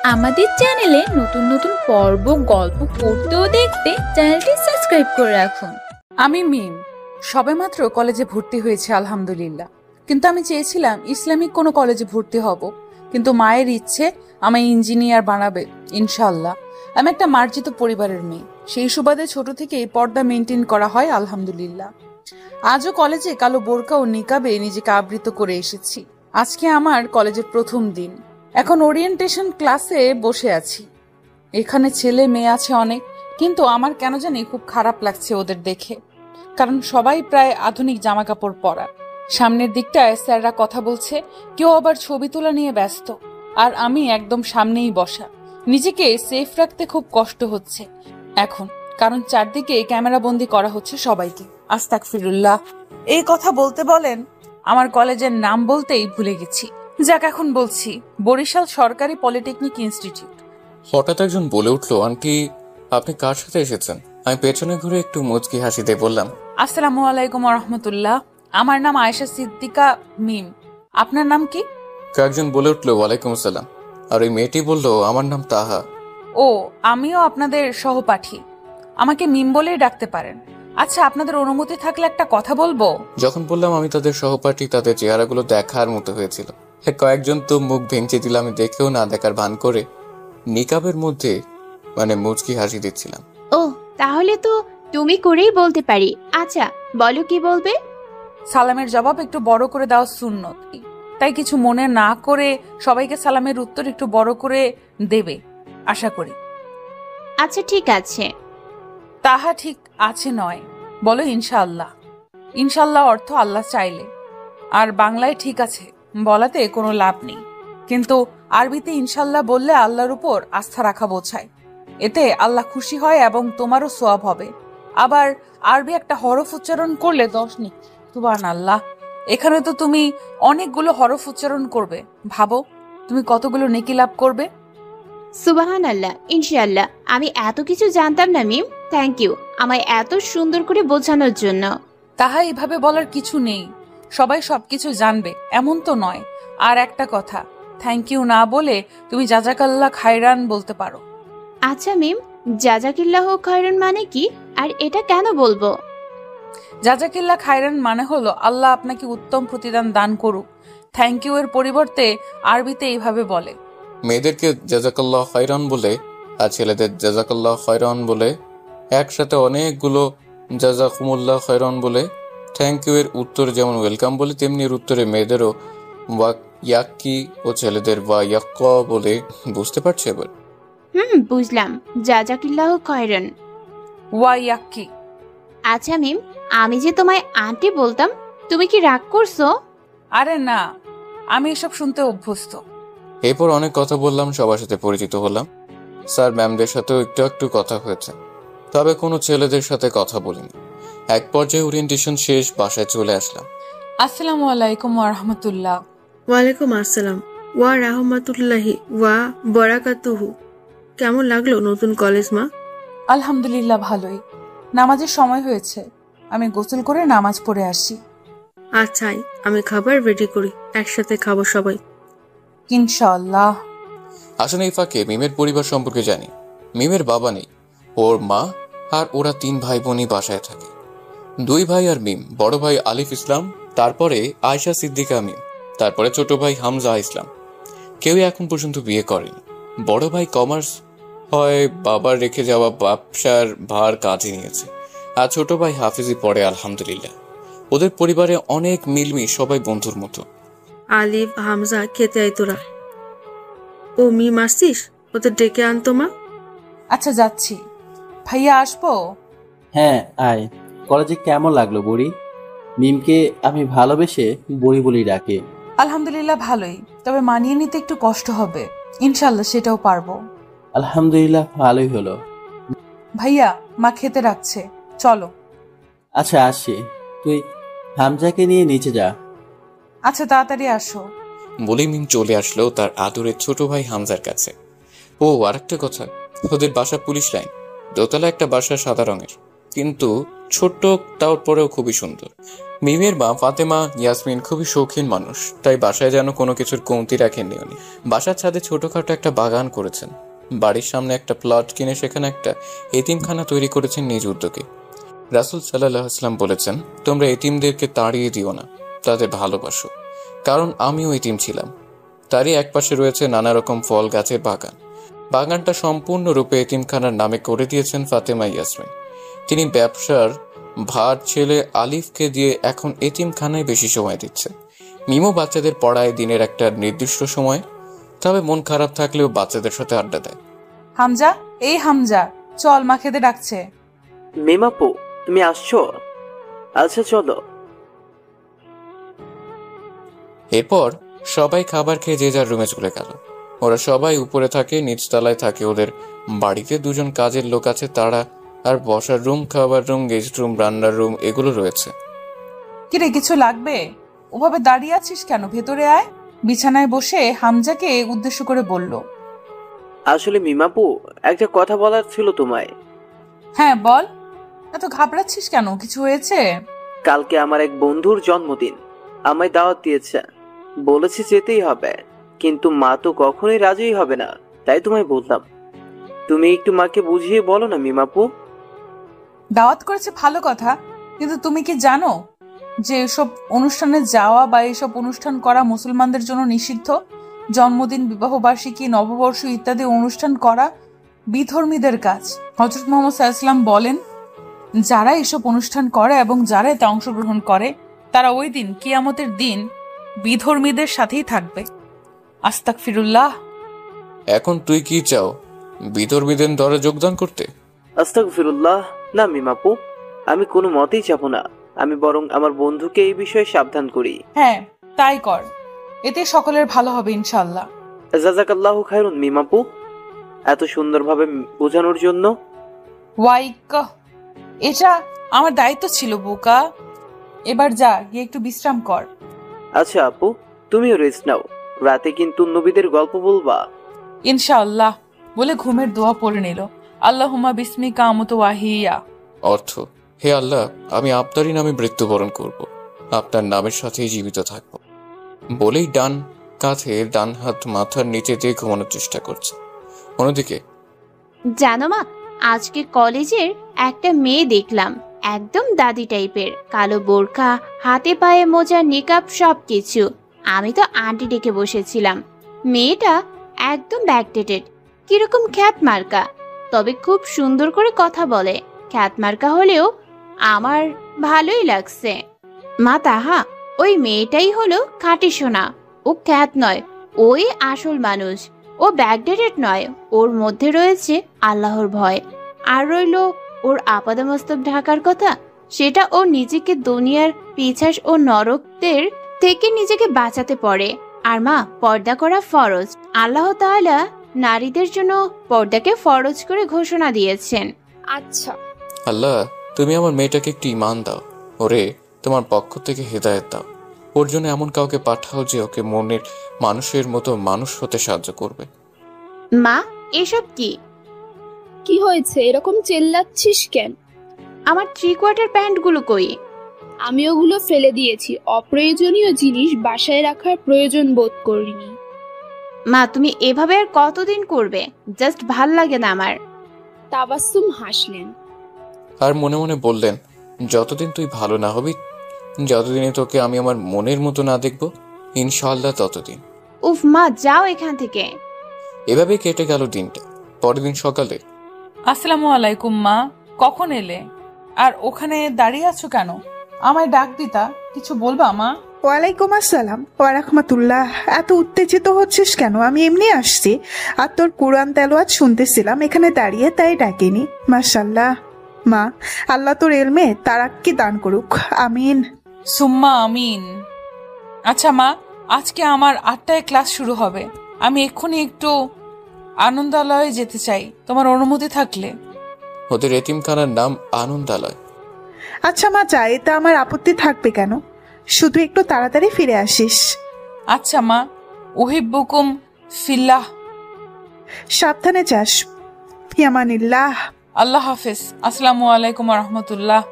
আমাদের চ্যানেলে নতুন নতুন পর্ব গল্প পড়তে ও দেখতে চ্যানেলটি সাবস্ক্রাইব করে রাখুন। আমি মিম সবেমাত্র কলেজে ভর্তি হয়েছে আলহামদুলিল্লাহ। কিন্তু আমি চেয়েছিলাম ইসলামিক কোনো কলেজে ভর্তি হব, কিন্তু মায়ের ইচ্ছে আমায় ইঞ্জিনিয়ার বানাবে ইনশাআল্লাহ। আমি একটা মার্জিত পরিবারের মেয়ে, সেই সুবাদে ছোট থেকেই পর্দা মেনটেন করা হয় আলহামদুলিল্লাহ। আজও কলেজে কালো বোরকা ও নিকাবে নিজেকে আবৃত করে এসেছি। আজকে আমার কলেজের প্রথম দিন। এখন ওরিয়েন্টেশন ক্লাসে বসে আছি। এখানে ছেলে মেয়ে আছে অনেক, কিন্তু আমার কেন জানি খুব খারাপ লাগছে ওদের দেখে, কারণ সবাই প্রায় আধুনিক জামা কাপড় পরা। সামনের দিকটায় স্যাররা কথা বলছে, কেউ আবার ছবি তোলা নিয়ে ব্যস্ত, আর আমি একদম সামনেই বসা। নিজেকে সেফ রাখতে খুব কষ্ট হচ্ছে এখন, কারণ চারদিকে ক্যামেরা বন্দি করা হচ্ছে সবাইকে। আস্তাগফিরুল্লাহ। এই কথা বলতে বলেন আমার কলেজের নাম বলতেই ভুলে গেছি। যাক, এখন বলছি, বরিশাল সরকারি পলিটেকনিক ইনস্টিটিউট। হঠাৎ একজন বলে উঠলো, আন্টি আপনি কার সাথে এসেছেন? আমি পেছনে ঘুরে একটু মুচকি হাসি দিয়ে বললাম, আসসালামু আলাইকুম রহমতুল্লাহ, আমার নাম আয়েশা সিদ্দিকা মিম। আপনার নাম কি? কয়েকজন বলে উঠলো ওয়ালাইকুম আসসালাম, আর ওই মেয়েটি বলল আমার নাম তাহা। ও, আমিও আপনাদের সহপাঠী, আমাকে মিম বলেই ডাকতে পারেন। আচ্ছা, আপনাদের অনুমতি থাকলে একটা কথা বলবো। যখন বললাম আমি তাদের সহপাঠী, তাদের চেহারাগুলো দেখার মতো হয়েছিল। কয়েকজন তো মুখ ভেঙচে দিল, আমি দেখেও না দেখার ভান করে নিকাবের মধ্যে মুচকি হাসি দিচ্ছিলাম। ও, তাহলে তো তুমি করেই বলতে পারি। আচ্ছা, বলো কি বলবে? সালামের জবাব একটু বড় করে দেওয়া সুন্নত, তাই কিছু মনে না করে সবাইকে সালামের উত্তর একটু বড় করে দেবে আশা করি। আচ্ছা ঠিক আছে। তাহা ঠিক আছে নয়, বলো ইনশাআল্লাহ। ইনশাআল্লাহ অর্থ আল্লাহ চাইলে, আর বাংলায় ঠিক আছে বলাতে কোনো লাভ নেই, কিন্তু আরবিতে ইনশাআল্লাহ বললে আল্লাহর উপর আস্থা রাখা বোঝায়। এতে আল্লাহ খুশি হয় এবং তোমারও সওয়াব হবে। আবার আরবি একটা হরফ উচ্চারণ করলে 10 নেই। সুবহানাল্লাহ, এখানে তো তুমি অনেকগুলো হরফ উচ্চারণ করবে, ভাবো তুমি কতগুলো নেকি লাভ করবে। সুবহানাল্লাহ, ইনশাআল্লাহ। আমি এত কিছু জানতাম না মিম, থ্যাংক ইউ আমায় এত সুন্দর করে বোঝানোর জন্য। তাহা এভাবে বলার কিছু নেই, সবাই সবকিছু জানবে এমন তো নয়। আর একটা কথা, থ্যাংক ইউ না বলে তুমি জাজাকাল্লাহ খায়রান বলতে পারো। আচ্ছা মিম, জাজাকিল্লাহ খায়রান মানে কি, আর এটা কেন বলবো? জাজাকিল্লাহ খায়রান মানে হলো আল্লাহ আপনাকে উত্তম প্রতিদান দান করুক। থ্যাংক ইউ এর পরিবর্তে আরবিতে এইভাবে বলে, মেয়েদেরকে জাজাকাল্লাহ খায়রান বলে আর ছেলেদের জাজাকাল্লাহ খায়রান বলে, একসাথে অনেকগুলো জাজাকুমুল্লাহ খায়রান বলে। থ্যাংক ইউ এর উত্তরে যেমন ওয়েলকাম বলে, তেমনি এর উত্তরে মেয়েদেরও ওয়া ইয়াক্কি ও ছেলেদের ওয়া ইয়াক্কা বলে। বুঝতে পারছো এবার? বুঝলাম, জাজাকিল্লাহ খায়রান। ওয়াইয়াক্কি। আচ্ছা মিম, আমি যে তোমায় আন্টি বলতাম, তুমি কি রাগ করছো? আরে না, আমি এসব শুনতে অভ্যস্ত। এরপর অনেক কথা বললাম, সবার সাথে পরিচিত হলাম। স্যার ম্যামদের সাথেও একটু একটু কথা হয়েছে, তবে কোনো ছেলেদের সাথে কথা বলিনি। এক পর্যায়ে ওরিয়েন্টেশন শেষ, বাসায় চলে আসলাম। আসসালামু আলাইকুম রহমতুল্লাহ। ওয়ালাইকুম আসসালাম ওয়া রাহমাতুল্লাহি ওয়া বারাকাতুহু। কেমন লাগলো নতুন কলেজ মা? আলহামদুলিল্লাহ ভালোই। নামাজের সময় হয়েছে, আমি গোসল করে নামাজ পড়ে আসি। আচ্ছাই, আমি খাবার রেডি করি, একসাথে খাবো সবাই। ইনশাআল্লাহ। আসলে এই ফাঁকে মিমের পরিবার সম্পর্কে জানি। মিমের বাবা নেই, ওর মা আর ওরা 3 ভাই বোনই বাসায় থাকে। 2 ভাই আর মিম। বড় ভাই আলিফ ইসলাম, তারপরে আয়েশা সিদ্দিকা মিম, তারপরে ছোট ভাই হামজা ইসলাম। কেউই এখন পর্যন্ত বিয়ে করেনি। বড় ভাই কমার্স হয়, বাবার রেখে যাওয়া ব্যবসার ভার কাজে নিয়েছে, আর ছোট ভাই হাফিজি পড়ে আলহামদুলিল্লাহ। ওদের পরিবারে অনেক মিলমি, সবাই বন্ধুর মতো। আলিফ হামজা খেতে আয় তোরা। ও মিম আসছিস, ওদের ডেকে আনতো মা। আচ্ছা যাচ্ছি। ভাইয়া আসবো? হ্যাঁ আয়। কলেজে কেমন লাগলো বুড়ি? মিমকে আমি ভালোবেসে বুড়ি বলি ডাকে। আলহামদুলিল্লাহ ভালোই, তবে মানিয়ে নিতে একটু কষ্ট হবে। ইনশাল্লাহ সেটাও পারবো। আলহামদুলিল্লাহ ভালোই হলো। ভাইয়া, মা খেতে রাখছে, চলো। আচ্ছা আসি, তুই হামজাকে নিয়ে নিচে যা। আচ্ছা তাড়াতাড়ি আসো। বলে মিম চলে আসলো তার আদরের ছোট ভাই হামজার কাছে। ও আরেকটা কথা, ওদের বাসা পুলিশ লাইন, দোতলা একটা বাসা সাদা রঙের, কিন্তু ছোট্ট, তারপরেও খুবই সুন্দর। মিমের মা ফাতেমা ইয়াসমিন খুবই শৌখিন মানুষ, তাই বাসায় যেন কোনো কিছুর কমতি রাখেননি উনি। বাসার ছাদে ছোটখাটো একটা বাগান করেছেন, বাড়ির সামনে একটা প্লট কিনে সেখানে একটা এতিমখানা তৈরি করেছেন নিজ উদ্যোগে। রাসূল সাল্লাল্লাহু আলাইহি ওয়াসাল্লাম বলেছেন, তোমরা এতিমদেরকে তাড়িয়ে দিও না, তাদের ভালোবাসো, কারণ আমিও এতিম ছিলাম। তারই একপাশে রয়েছে নানা রকম ফল গাছের বাগান। বাগানটা সম্পূর্ণরূপে এতিমখানার নামে করে দিয়েছেন ফাতেমা ইয়াসমিন। তিনি ব্যবসার ভার ছেলে আলিফকে দিয়ে এখন এতিমখানায় বেশি সময় দিচ্ছে। মিমো বাচ্চাদের পড়ায় দিনের একটা নির্দিষ্ট সময়, তবে মন খারাপ থাকলেও বাচ্চাদের সাথে আড্ডা দেয়। হামজা, এই হামজা, চল, মা খেতে ডাকছে। মিমাপু, তুমি আসছো? আচ্ছা চলো। এরপর সবাই খাবার খেয়ে যে যার রুমে চলে গেল। ওরা সবাই উপরে থাকে, নিচতলায় থাকে ওদের বাড়িতে দুজন কাজের লোক আছে তারা, আর বসার রুম, খাবার রুম, গেস্ট রুম, রান্নার রুম এগুলো রয়েছে। কিরে, কিছু লাগবে? ওভাবে দাঁড়িয়ে আছিস কেন? ভেতরে আয়। বিছানায় বসে হামজাকে উদ্দেশ্য করে বলল। আসলে মিমাপু, একটা কথা বলার ছিল তোমায়। হ্যাঁ বল। এত ঘাবড়াচ্ছিস কেন? কিছু হয়েছে? কালকে আমার এক বন্ধুর জন্মদিন, আমায় দাওয়াত দিয়েছে, বলেছে যেতেই হবে, কিন্তু মা তো কখনোই রাজি হবে না, তাই তোমায় বললাম। তুমি একটু মাকে বুঝিয়ে বলো না মিমাপু। দাওয়াত করেছে ভালো কথা, কিন্তু তুমি কি জানো যে এসব অনুষ্ঠানে যাওয়া বা এসব অনুষ্ঠান করা মুসলমানদের জন্য নিষিদ্ধ? জন্মদিন, বিবাহবার্ষিকী, নববর্ষ ইত্যাদি অনুষ্ঠান করা বিধর্মীদের কাজ। হযরত মুহাম্মদ সাল্লাল্লাহু আলাইহি ওয়াসাল্লাম বলেন, যারা এসব অনুষ্ঠান করে এবং যারা এতে অংশগ্রহণ করে তারা ওই দিন, কিয়ামতের দিন, বিধর্মীদের সাথেই থাকবে। আস্তাগফিরুল্লাহ। এখন তুই কি চাও, বিধর্মীদের দলে যোগদান করতে? আস্তাগফিরুল্লাহ, না মিমাপু, আমি কোনো মতেই যাব না। আমি বরং আমার বন্ধুকে এই বিষয়ে সাবধান করি। হ্যাঁ, তাই কর, এতে সকলের ভালো হবে ইনশাআল্লাহ। জাযাকাল্লাহু খায়রুন মিমাপু, এত সুন্দরভাবে বোঝানোর জন্য। ওয়াইক, এটা আমার দায়িত্ব ছিল বোকা। এবার যা, গিয়ে একটু বিশ্রাম কর। আচ্ছা আপু, তুমিও রেস্ট নাও, রাতে কিন্তু নবীদের গল্প বলবা। ইনশাআল্লাহ বলে ঘুমের দোয়া পড়ে নিল। আল্লাহুম্মা বিসমিকা আমুতু ওয়াহিয়া। অর্থ, হে আল্লাহ, আমি আপনারই নামে মৃত্যুবরণ করব, আপনার নামের সাথেই জীবিত থাকব বলেই ডান কাঁধে ডান হাত মাথার নিচে দিয়ে ঘুমানোর চেষ্টা করছে। অন্যদিকে জানো মা, আজকে কলেজের একটা মেয়ে দেখলাম, একদম দাদি টাইপের, কালো বোরখা, হাতে পায়ে মোজা, নিকাব, সবকিছু। আমি তো আন্টি ডেকে বসেছিলাম। মেয়েটা একদম ব্যাকডেটেড, কিরকম খ্যাত মার্কা, তবে খুব সুন্দর করে কথা বলে। খ্যাত মার্কা হলেও আমার ভালোই লাগছে। মা তাহা, ওই মেয়েটাই হলো খাঁটি সোনা। ও খ্যাত নয়, ওই আসল মানুষ। ও ব্যাকডেটেড নয়, ওর মধ্যে রয়েছে আল্লাহর ভয়। আর রইল ওর আপাদমস্তক ঢাকার কথা, সেটা ও নিজেকে দুনিয়ার পিছাস ও নরকদের থেকে নিজেকে বাঁচাতে পারে। আর মা, পর্দা করা ফরজ। আল্লাহ তাআলা নারীদের জন্য পর্দাকে ফরজ করে ঘোষণা দিয়েছেন। আচ্ছা, আল্লাহ, তুমি আমার মেয়েটাকে একটি ঈমান দাও, ওরে তোমার পক্ষ থেকে হেদায়েত দাও, ওর জন্য এমন কাউকে পাঠাও যে ওকে মনের মানুষের মতো মানুষ হতে সাহায্য করবে। মা, এসব কি? কি হয়েছে? এরকম চেল্লাচ্ছিস কেন? আমার 3/4 প্যান্টগুলো কই? আমি ওগুলো ফেলে দিয়েছি। অপ্রয়োজনীয় জিনিস বাসায় রাখার প্রয়োজন বোধ করিনি। মা, তুমি এভাবে আর কতদিন করবে? জাস্ট ভাল লাগে না আমার। তাবাসসুম হাসলেন। আর মনে মনে বললেন, যতদিন তুই ভালো না হবি, যতদিনে তোকে আমি আমার মনের মতো না দেখব, ইনশাআল্লাহ ততদিন। উফ মা, যাও এখান থেকে। এভাবে কেটে গেল দিনটা। পরের দিন সকালে, আসসালামু আলাইকুম মা, কখন এলে? আর ওখানে দাঁড়িয়ে আছো কেন? আমায় ডাক দিতা, কিছু বলবা মা? ওয়ালাইকুম আসসালাম ওয়া রাহমাতুল্লাহ। এত উত্তেজিত হচ্ছিস কেন? আমি এমনি আসছি, আর তোর কোরআন তেলাওয়াত শুনতেছিলাম এখানে দাঁড়িয়ে, তাই ডাকিনি। মাশাআল্লাহ। মা, আল্লাহ তোর ইলমে তারাক্কি দান করুক, আমিন। সুম্মা আমিন। আচ্ছা মা, আজকে আমার 8টায় ক্লাস শুরু হবে। আমি এক্ষুনি একটু আনন্দালয়ে যেতে চাই, তোমার অনুমতি থাকলে। ওদের এতিমখানার নাম আনন্দালয়। আচ্ছা মা, যা, এতে আমার আপত্তি থাকবে কেন? শুধু একটু তাড়াতাড়ি ফিরে আসিস। আচ্ছা মা, উহিব্বুকুম ফিল্লাহ। সাবধানে যাস। ফিয়ামানিল্লাহ। আল্লাহ হাফেজ। আসসালামু আলাইকুম ওয়া রাহমাতুল্লাহ।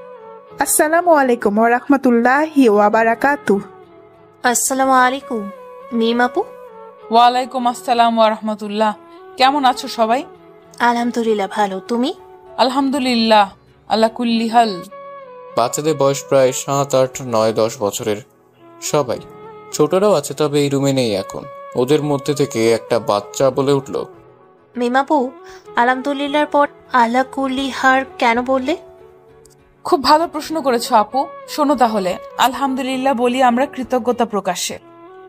আসসালামু আলাইকুম ওয়া রাহমাতুল্লাহি ওয়া বারাকাতুহু। আসসালামু আলাইকুম মিম আপু। ওয়ালাইকুম আসসালাম ওয়া রাহমাতুল্লাহ। কেমন আছো সবাই? আলহামদুলিল্লাহ ভালো, তুমি? আলহামদুলিল্লাহ আল্লাহ কুল্লি হাল। বাচ্চাদের বয়স প্রায় 7, 8, 9, 10 বছরের। সবাই ছোটরাও আছে, তবে এই রুমে নেই এখন। ওদের মধ্যে থেকে একটা বাচ্চা বলে উঠল, মিম আপু, আলহামদুলিল্লাহর পর আল্লাহ কুল্লি হার কেন বললে? খুব ভালো প্রশ্ন করেছো আপু। শোনো তাহলে, আলহামদুলিল্লাহ বলি আমরা কৃতজ্ঞতা প্রকাশে।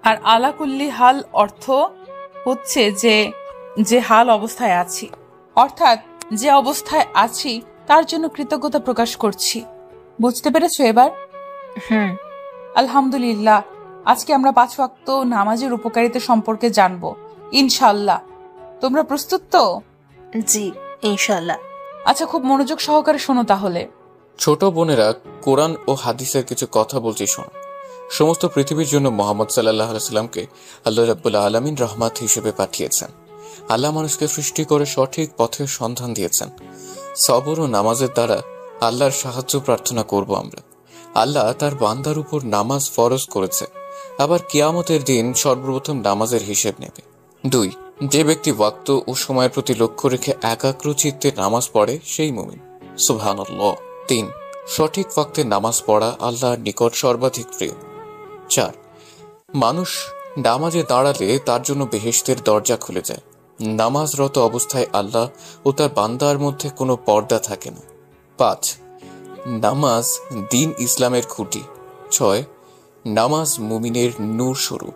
আর আলা কুল্লি হাল অর্থ হচ্ছে যে হাল অবস্থায় আছি, অর্থাৎ যে অবস্থায় আছি তার জন্য কৃতজ্ঞতা প্রকাশ করছি। বুঝতে পেরেছো এবার? হুম। আলহামদুলিল্লাহ। আজকে আমরা 5 ওয়াক্ত নামাজের উপকারিতা সম্পর্কে জানবো ইনশাআল্লাহ। তোমরা প্রস্তুত তো? জি ইনশাল্লাহ। আচ্ছা, খুব মনোযোগ সহকারে শোনো তাহলে। ছোট বোনেরা, কোরআন ও হাদিসের কিছু কথা বলছি শোনো। সমস্ত পৃথিবীর জন্য মোহাম্মদ সাল্লাল্লাহু আলাইহি সাল্লামকে আল্লাহ রাব্বুল আলামিন রহমত হিসেবে পাঠিয়েছেন। আল্লাহ মানুষকে সৃষ্টি করে সঠিক পথের সন্ধান দিয়েছেন। সবর ও নামাজের দ্বারা আল্লাহর সাহায্য প্রার্থনা করব আমরা। আল্লাহ তার বান্দার উপর নামাজ ফরজ করেছে, আবার কিয়ামতের দিন সর্বপ্রথম নামাজের হিসেব নেবে। 2, যে ব্যক্তি ওয়াক্ত ও সময়ের প্রতি লক্ষ্য রেখে একাগ্র চিত্তে নামাজ পড়ে সেই মুমিন। সুবহানাল্লাহ। 3, সঠিক ওয়াক্তে নামাজ পড়া আল্লাহর নিকট সর্বাধিক প্রিয়। 4, মানুষ নামাজে দাঁড়ালে তার জন্য বেহেশতের দরজা খুলে যায়। নামাজরত অবস্থায় আল্লাহ ও তার বান্দার মধ্যে কোনো পর্দা থাকে না। 5, নামাজ দ্বীন ইসলামের খুঁটি। 6, নামাজ মুমিনের নূর স্বরূপ।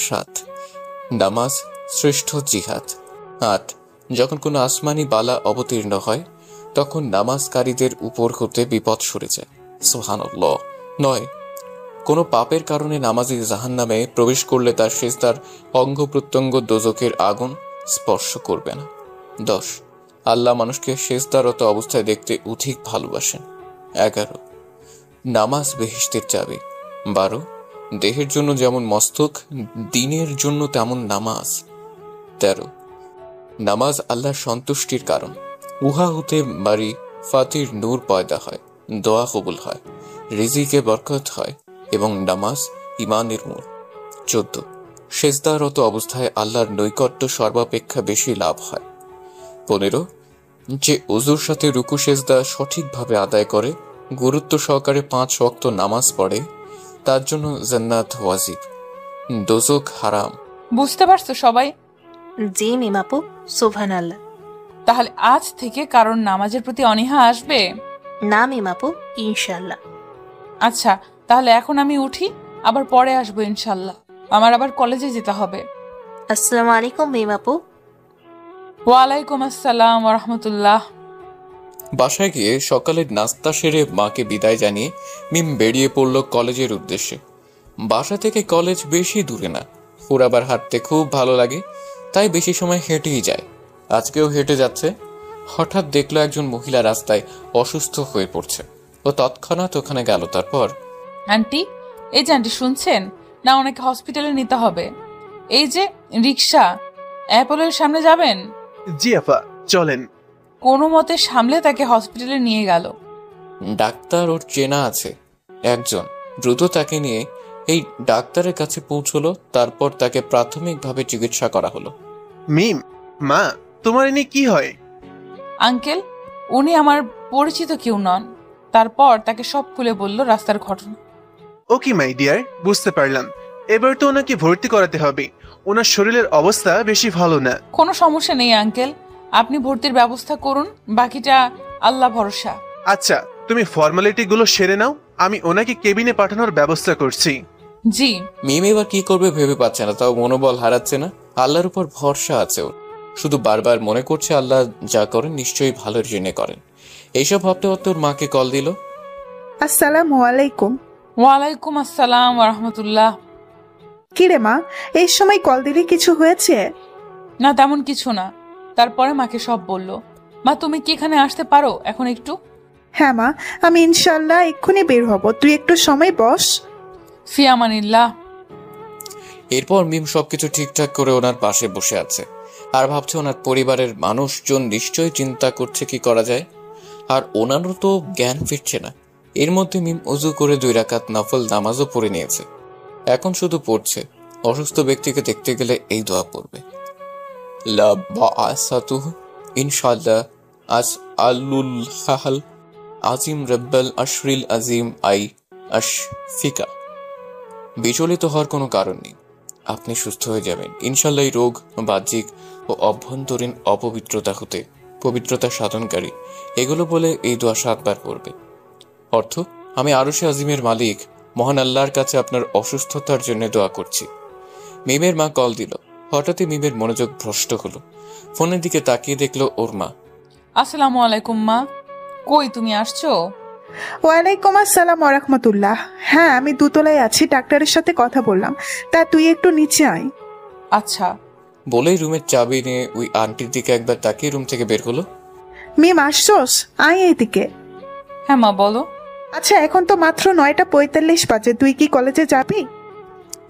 7, নামাজ শ্রেষ্ঠ জিহাদ। 8, যখন কোনো আসমানি বালা অবতীর্ণ হয় তখন নামাজকারীদের উপর হতে বিপদ সরে যায়। সুবহানাল্লাহ। 9, কোনো পাপের কারণে নামাজি জাহান্নামে প্রবেশ করলে তার সিজদার অঙ্গ প্রত্যঙ্গ দোজখের আগুন স্পর্শ করবে না। 10, আল্লাহ মানুষকে সিজদারত অবস্থায় দেখতে অধিক ভালোবাসেন। 11, নামাজ বেহেশতের চাবি। 12, দেহের জন্য যেমন মস্তক, দিনের জন্য তেমন নামাজ। 13, নামাজ আল্লাহর সন্তুষ্টির কারণ। উহা হতে মারি ফাতির নূর পয়দা হয়, দোয়া কবুল হয়, রিজিকে বরকত হয় এবং নামাজ ইমানের মূল। 14, সেজদারত অবস্থায় আল্লাহর নৈকট্য সর্বাপেক্ষা বেশি লাভ হয়। 15, যে ওযুর সাথে রুকু সেজদা সঠিকভাবে আদায় করে, গুরুত্ব সহকারে 5 ওয়াক্ত নামাজ পড়ে, তার জন্য জান্নাত ওয়াজিব, দোজখ হারাম। বুঝতে পারছো সবাই? জি মিম আপু। সুবহানাল্লাহ। তাহলে আজ থেকে কারণ নামাজের প্রতি অনীহা আসবে না মিম আপু, ইনশাল্লাহ। আচ্ছা, তাহলে এখন আমি উঠি, আবার পরে আসবো ইনশাল্লাহ। আমার আবার কলেজে যেতে হবে। আসসালামু আলাইকুম মিম আপু। ওয়ালাইকুম আসসালাম ওয়া রাহমাতুল্লাহ। বাসায় গিয়ে সকালের নাস্তা সেরে মাকে বিদায় জানিয়ে মিম বেরিয়ে পড়ল কলেজের উদ্দেশ্যে। বাসা থেকে কলেজ বেশি দূরে না, ওর আবার হাঁটতে খুব ভালো লাগে, তাই বেশি সময় হেঁটেই যায়। আজকেও হেঁটে যাচ্ছে। হঠাৎ দেখলো একজন মহিলা রাস্তায় অসুস্থ হয়ে পড়ছে। ও তৎক্ষণাৎ ওখানে গেল। তারপর, আন্টি, এই যে আন্টি শুনছেন না, ওনাকে হসপিটালে নিতে হবে। এই যে রিক্সা, অ্যাপোলোর সামনে যাবেন? জি আপা, চলেন। কোনো মতে সামলে তাকে হসপিটালে নিয়ে গেল। ডাক্তার ওর চেনা আছে একজন। দ্রুত তাকে নিয়ে এই ডাক্তারের কাছে পৌঁছলো। তারপর তাকে প্রাথমিকভাবে চিকিৎসা করা হলো। মিম, মা, তোমার এনে কি হয়? আঙ্কেল, উনি আমার পরিচিত কেউ নন। তারপর তাকে সব খুলে বলল রাস্তার ঘটনা। ওকে মাই ডিয়ার, বুঝতে পারলাম। এবার তো ওনাকে ভর্তি করাতে হবে। ওনার শরীরের অবস্থা বেশি ভালো না। কোনো সমস্যা নেই আঙ্কেল, আপনি ভর্তির ব্যবস্থা করুন, বাকিটা আল্লাহ ভরসা। আচ্ছা, তুমি ফর্মালিটি গুলো সেরে নাও, আমি ওনাকে কেবিনে পাঠানোর ব্যবস্থা করছি। জি। মিম এবার কি করবে ভেবে পাচ্ছে না, তাও মনোবল হারাচ্ছে না। আল্লাহর উপর ভরসা আছে ওর। শুধু বারবার মনে করছে আল্লাহ যা করেন নিশ্চয়ই ভালোর জন্য করেন। এইসব ভাবতে ভাবতে ওর মাকে কল দিল। আসসালামু আলাইকুম। ওয়ালাইকুম আসসালাম ওয়া রাহমাতুল্লাহ। কিরে মা, এই সময় কল দিলে কিছু হয়েছে? না, তেমন কিছু না। তারপরে মাকে সব বলল। মা, তুমি কি এখানে আসতে পারো এখন একটু? হ্যাঁ মা, আমি ইনশাল্লাহ এক্ষুনি বের হব, তুই একটু সময় বস। ফি আমানিল্লাহ। এরপর মিম সবকিছু ঠিকঠাক করে ওনার পাশে বসে আছে আর ভাবছে ওনার পরিবারের মানুষজন নিশ্চয়ই চিন্তা করছে কি করা যায়। আর ওনারও তো জ্ঞান ফিরছে না। এর মধ্যে মিম ওযু করে 2 রাকাত নফল নামাজও পড়ে নিয়েছে। এখন শুধু পড়ছে, অসুস্থ ব্যক্তিকে দেখতে গেলে এই দোয়া পড়বে, লা বাআসাতুহু ইনশাআল্লাহ আসআলুল হাল আজিম রব্বাল আশরিল আজিম আই আশফিকা। বিচলিত হওয়ার কোনো কারণ নেই, আপনি সুস্থ হয়ে যাবেন ইনশাআল্লাহ। এই রোগ বাহ্যিক ও অভ্যন্তরীণ অপবিত্রতা হতে পবিত্রতা সাধনকারী, এগুলো বলে এই দোয়া 7 বার পড়বে। অর্থ, আমি আরশে আজিমের মালিক মহান আল্লাহর কাছে আপনার অসুস্থতার জন্য দোয়া করছি। মিমের মা কল দিল। হঠাৎই মিমের মনোযোগ ভ্রষ্ট হলো। ফোনের দিকে তাকিয়ে দেখলো ওর মা। আসসালামু আলাইকুম মা, কই তুমি আসছো? ওয়ালাইকুম আসসালাম ওরহমতুল্লাহ। হ্যাঁ, আমি দুতলায় আছি, ডাক্তারের সাথে কথা বললাম। তা তুই একটু নিচে আয়। আচ্ছা। বলেই রুমের চাবি নিয়ে ওই আন্টির দিকে একবার তাকিয়ে রুম থেকে বের হলো। মিম আসছোস? আয় এইদিকে। হ্যাঁ মা বলো। আচ্ছা, এখন তো মাত্র 9:45 বাজে, তুই কি কলেজে যাবি?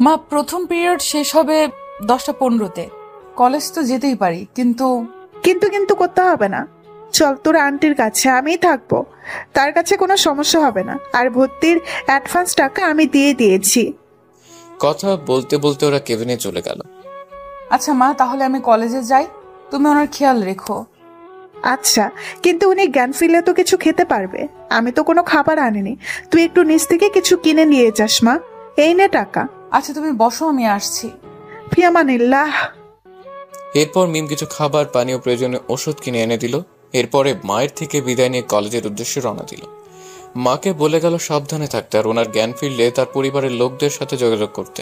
মা, প্রথম পিরিয়ড শেষ হবে 10:15-তে। কলেজ তো যেতেই পারি, কিন্তু কিন্তু করতে হবে না। চল তোর আন্টির কাছে, আমিই থাকবো, তার কাছে কোনো সমস্যা হবে না। আর ভর্তির অ্যাডভান্স টাকা আমি দিয়ে দিয়েছি। কথা বলতে বলতে ওরা কেবিনে চলে গেল। আচ্ছা মা, তাহলে আমি কলেজে যাই, তুমি ওনার খেয়াল রেখো। আচ্ছা, কিন্তু উনি জ্ঞান ফিরলে তো কিছু খেতে পারবে। আমি তো কোনো খাবার আনিনি, তুই একটু নিচ থেকে কিছু কিনে নিয়ে যাস মা। এই নে টাকা। আচ্ছা তুমি বসো, আমি আসছি। ফিয়ামানিল্লাহ। এরপর মিম কিছু খাবার, পানীয়, প্রয়োজনীয় ওষুধ কিনে এনে দিল। এরপরে মায়ের থেকে বিদায় নিয়ে কলেজের উদ্দেশ্যে রওনা দিল। মাকে বলে গেল সাবধানে থাকতে আর ওনার জ্ঞান ফিরলে তার পরিবারের লোকদের সাথে যোগাযোগ করতে।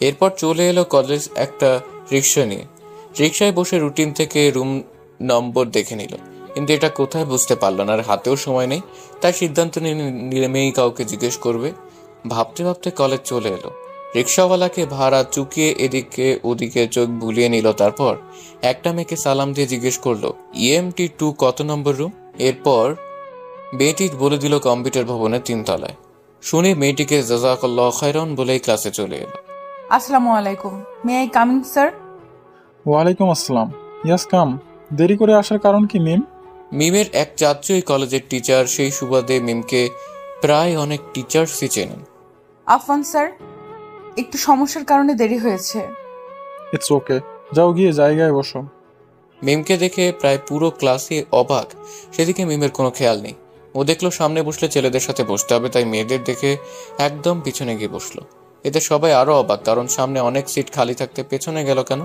এরপর চলে এলো কলেজ একটা রিক্সা নিয়ে। রিক্সায় বসে রুটিন থেকে রুম নম্বর দেখে নিল, কিন্তু এটা কোথায় বুঝতে পারল না। আর হাতেও সময় নেই, তাই সিদ্ধান্ত নিলেই কাউকে জিজ্ঞেস করবে। ভাবতে ভাবতে কলেজ চলে এলো। রিক্সাওয়ালাকে ভাড়া চুকিয়ে এদিকে ওদিকে চোখ বুলিয়ে নিল। তারপর একটা মেয়েকে সালাম দিয়ে জিজ্ঞেস করলো, EMT 2 কত নম্বর রুম? এরপর মেয়েটি বলে দিল কম্পিউটার ভবনের 3 তলায়। শুনে মেয়েটিকে জাযাকাল্লাহু খায়রান বলেই ক্লাসে চলে এলো। আসসালামু আলাইকুম, মে আই কামিং স্যার? ওয়ালাইকুম আসসালাম। ইয়াস কাম। দেরি করে আসার কারণ কি মিম? মিমের এক চাচু এই কলেজের টিচার, সেই সুবাদে মিমকে প্রায় অনেক টিচার্সই চেনেন। আফওয়ান স্যার, একটু সমস্যার কারণে দেরি হয়েছে। ইটস ওকে, যাও গিয়ে জায়গায় বসো। মিমকে দেখে প্রায় পুরো ক্লাসে অবাক, সেদিকে মিমের কোনো খেয়াল নেই। ও দেখলো সামনে বসলে ছেলেদের সাথে বসতে হবে, তাই মেয়েদের দেখে একদম পিছনে গিয়ে বসলো। এতে সবাই আরো অবাক, কারণ সামনে অনেক সিট খালি থাকতে পেছনে গেল কেন?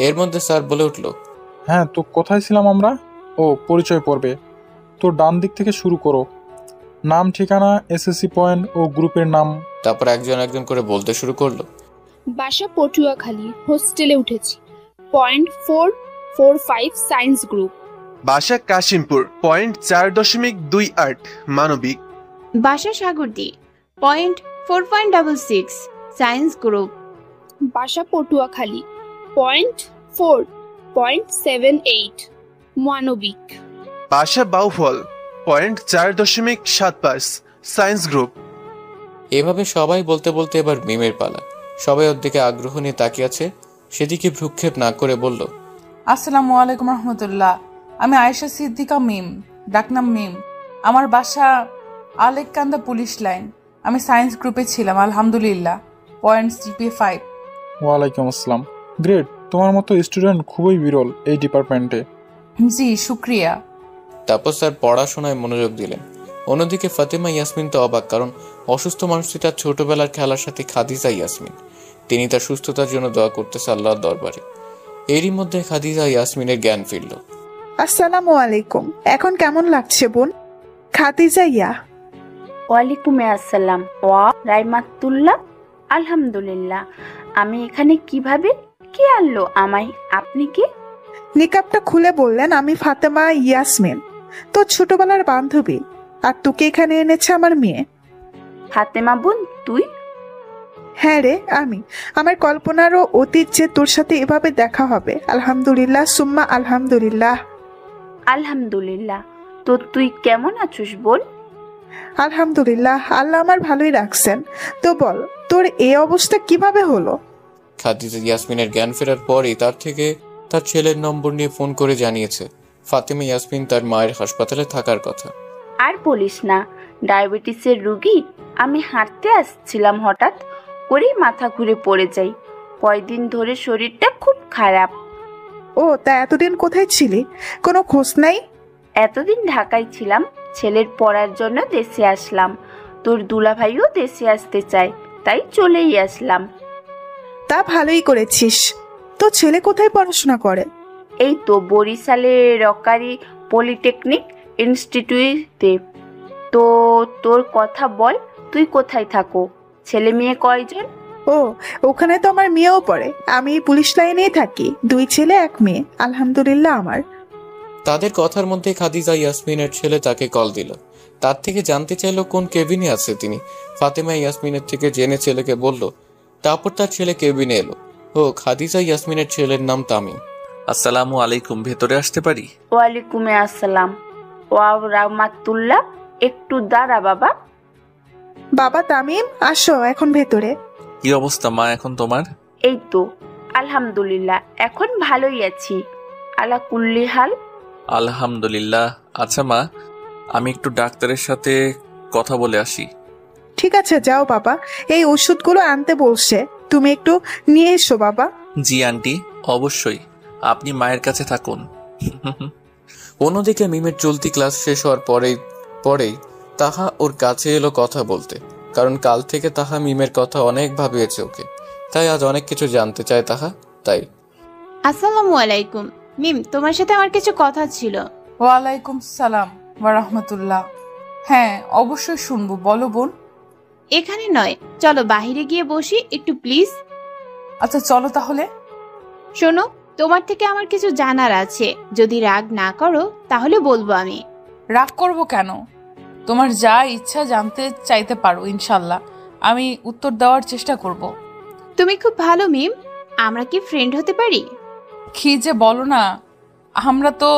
এর মধ্যে স্যার বলে উঠলো, হ্যাঁ তো কোথায় ছিলাম আমরা? ও, পরিচয় পর্বে। তোর ডান দিক থেকে শুরু করো। নাম, ঠিকানা, SSC পয়েন্ট ও গ্রুপের নাম। তারপর একজন একজন করে বলতে শুরু করলো। বাসা পটুয়াখালী, হোস্টেলে উঠেছি, পয়েন্ট 445 সায়েন্স গ্রুপ। বাসা কাশিমপুর, পয়েন্ট 4.28 মানবিক। বাসা সাগরদি, পয়েন্ট 4.66 সায়েন্স গ্রুপ। বাসা পটুয়াখালী, পয়েন্ট 4.78 মানবিক। বাসা বাউফল, পয়েন্ট 4.75 সায়েন্স গ্রুপ। এভাবে সবাই বলতে বলতে এবার মিমের পালা। সবাই ওর দিকে আগ্রহ নিয়ে তাকিয়ে আছে, সেদিকে ভ্রুক্ষেপ না করে বলল, আসসালামু আলাইকুম রহমতুল্লাহ, আমি আয়েশা সিদ্দিকা মিম, ডাকনাম মিম। আমার বাসা আলেককান্দা পুলিশ লাইন। আমি সায়েন্স গ্রুপে ছিলাম, আলহামদুলিল্লাহ, পয়েন্ট GPA 5। ওয়ালাইকুম আসসালাম। গ্রেট, তোমার মতো স্টুডেন্ট খুবই বিরল এই ডিপার্টমেন্টে। জি শুক্রিয়া। তারপর স্যার পড়াশোনায় মনোযোগ দিলেন। অন্যদিকে ফাতেমা ইয়াসমিন তো অবাক, কারণ অসুস্থ মানুষটি তার ছোটবেলার খেলার সাথে খাদিজা ইয়াসমিন। তিনি তার সুস্থতার জন্য দোয়া করতেছে আল্লাহর দরবারে। এরই মধ্যে খাদিজা ইয়াসমিনের জ্ঞান ফিরল। আসসালামু আলাইকুম, এখন কেমন লাগছে বোন? খাদিজা ইয়া। ওয়ালাইকুম আসসালাম ওয়া রাহমাতুল্লাহ। আলহামদুলিল্লাহ। আমি এখানে কিভাবে? কে আনলো আমায়? আপনি কি? নিকাবটা খুলে বললেন, আমি ফাতেমা ইয়াসমিন, তোর ছোটবেলার বান্ধবী। আর তোকে এখানে এনেছে আমার মেয়ে। ফাতেমা বোন তুই? হ্যাঁ রে, আমি। আমার কল্পনারও অতীত যে তোর সাথে এভাবে দেখা হবে। আলহামদুলিল্লাহ সুম্মা আলহামদুলিল্লাহ। আলহামদুলিল্লাহ। তো তুই কেমন আছিস বল? আলহামদুলিল্লাহ, আল্লাহ আমার ভালোই রাখছেন। তো বল, তোর এই অবস্থা কিভাবে হলো? খাদিজা ইয়াসমিনের জ্ঞান ফেরার পরই তার থেকে তার ছেলের নম্বর নিয়ে ফোন করে জানিয়েছে ফাতেমা ইয়াসমিন তার মায়ের হাসপাতালে থাকার কথা। আর বলিস না, ডায়াবেটিসের রুগী। আমি হাঁটতে আসছিলাম, হঠাৎ করেই মাথা ঘুরে পড়ে যাই। কয়দিন ধরে শরীরটা খুব খারাপ। ও তা এতদিন কোথায় ছিলি? কোনো খোঁজ নাই? এতদিন ঢাকায় ছিলাম, ছেলের পড়ার জন্য দেশে আসলাম। তোর দুলাভাইও দেশে আসতে চায়, তাই চলেই আসলাম। তা ভালোই করেছিস। তো ছেলে কোথায় পড়াশোনা করে? এই তো বরিশালের রকারি পলিটেকনিক ইনস্টিটিউটে। তো তোর কথা বল, তুই কোথায় থাকো? ছেলে মেয়ে কয়জন? ও ওখানে তো আমার মেয়েও পড়ে। আমি পুলিশ লাইনেই থাকি। 2 ছেলে 1 মেয়ে, আলহামদুলিল্লাহ। আমার তাদের কথার মধ্যে খাদিজা ইয়াসমিনের ছেলে তাকে কল দিল। তার থেকে জানতে চাইলো কোন কেবিনে আছে তিনি। ফাতেমা ইয়াসমিনের থেকে জেনে ছেলেকে বলল। তারপর তার ছেলে কেবিনে এলো। ও খাদিজা ইয়াসমিনের ছেলের নাম তামিম। আসসালামু আলাইকুম, ভেতরে আসতে পারি? ওয়ালাইকুম আসসালাম ওয়া রাহমাতুল্লাহ। একটু দাঁড়া বাবা। বাবা তামিম, আসো এখন ভেতরে। কি অবস্থা মা এখন তোমার? এই তো আলহামদুলিল্লাহ, এখন ভালোই আছি। আলা কুল্লি হাল। আলহামদুলিল্লাহ। আচ্ছা মা, আমি একটু ডাক্তারের সাথে কথা বলে আসি। ঠিক আছে, যাও বাবা। এই ওষুধগুলো আনতে বলছে, তুমি একটু নিয়ে এসো বাবা। জি আন্টি, অবশ্যই। আপনি মায়ের কাছে থাকুন। অন্যদিকে মিমের চলতি ক্লাস শেষ হওয়ার পরেই তাহা ওর কাছে এলো কথা বলতে। কারণ কাল থেকে তাহা মিমের কথা অনেক ভাবিয়েছে ওকে, তাই আজ অনেক কিছু জানতে চায় তাহা। তাই আসসালামু আলাইকুম মিম, তোমার সাথে আমার কিছু কথা ছিল। ওয়ালাইকুম সালাম ওয়া রাহমাতুল্লাহ। হ্যাঁ অবশ্যই শুনবো, বলো বোন। এখানে নয়, চলো বাহিরে গিয়ে বসি একটু প্লিজ। আচ্ছা চলো তাহলে। শোনো, তোমার থেকে আমার কিছু জানার আছে। যদি রাগ না করো তাহলে বলবো আমি। রাগ করব কেন? তোমার যা ইচ্ছা জানতে চাইতে পারো, ইনশাল্লাহ আমি উত্তর দেওয়ার চেষ্টা করব। তুমি খুব ভালো মিম, আমরা কি ফ্রেন্ড হতে পারি? কি যে বলো না, আমরা তো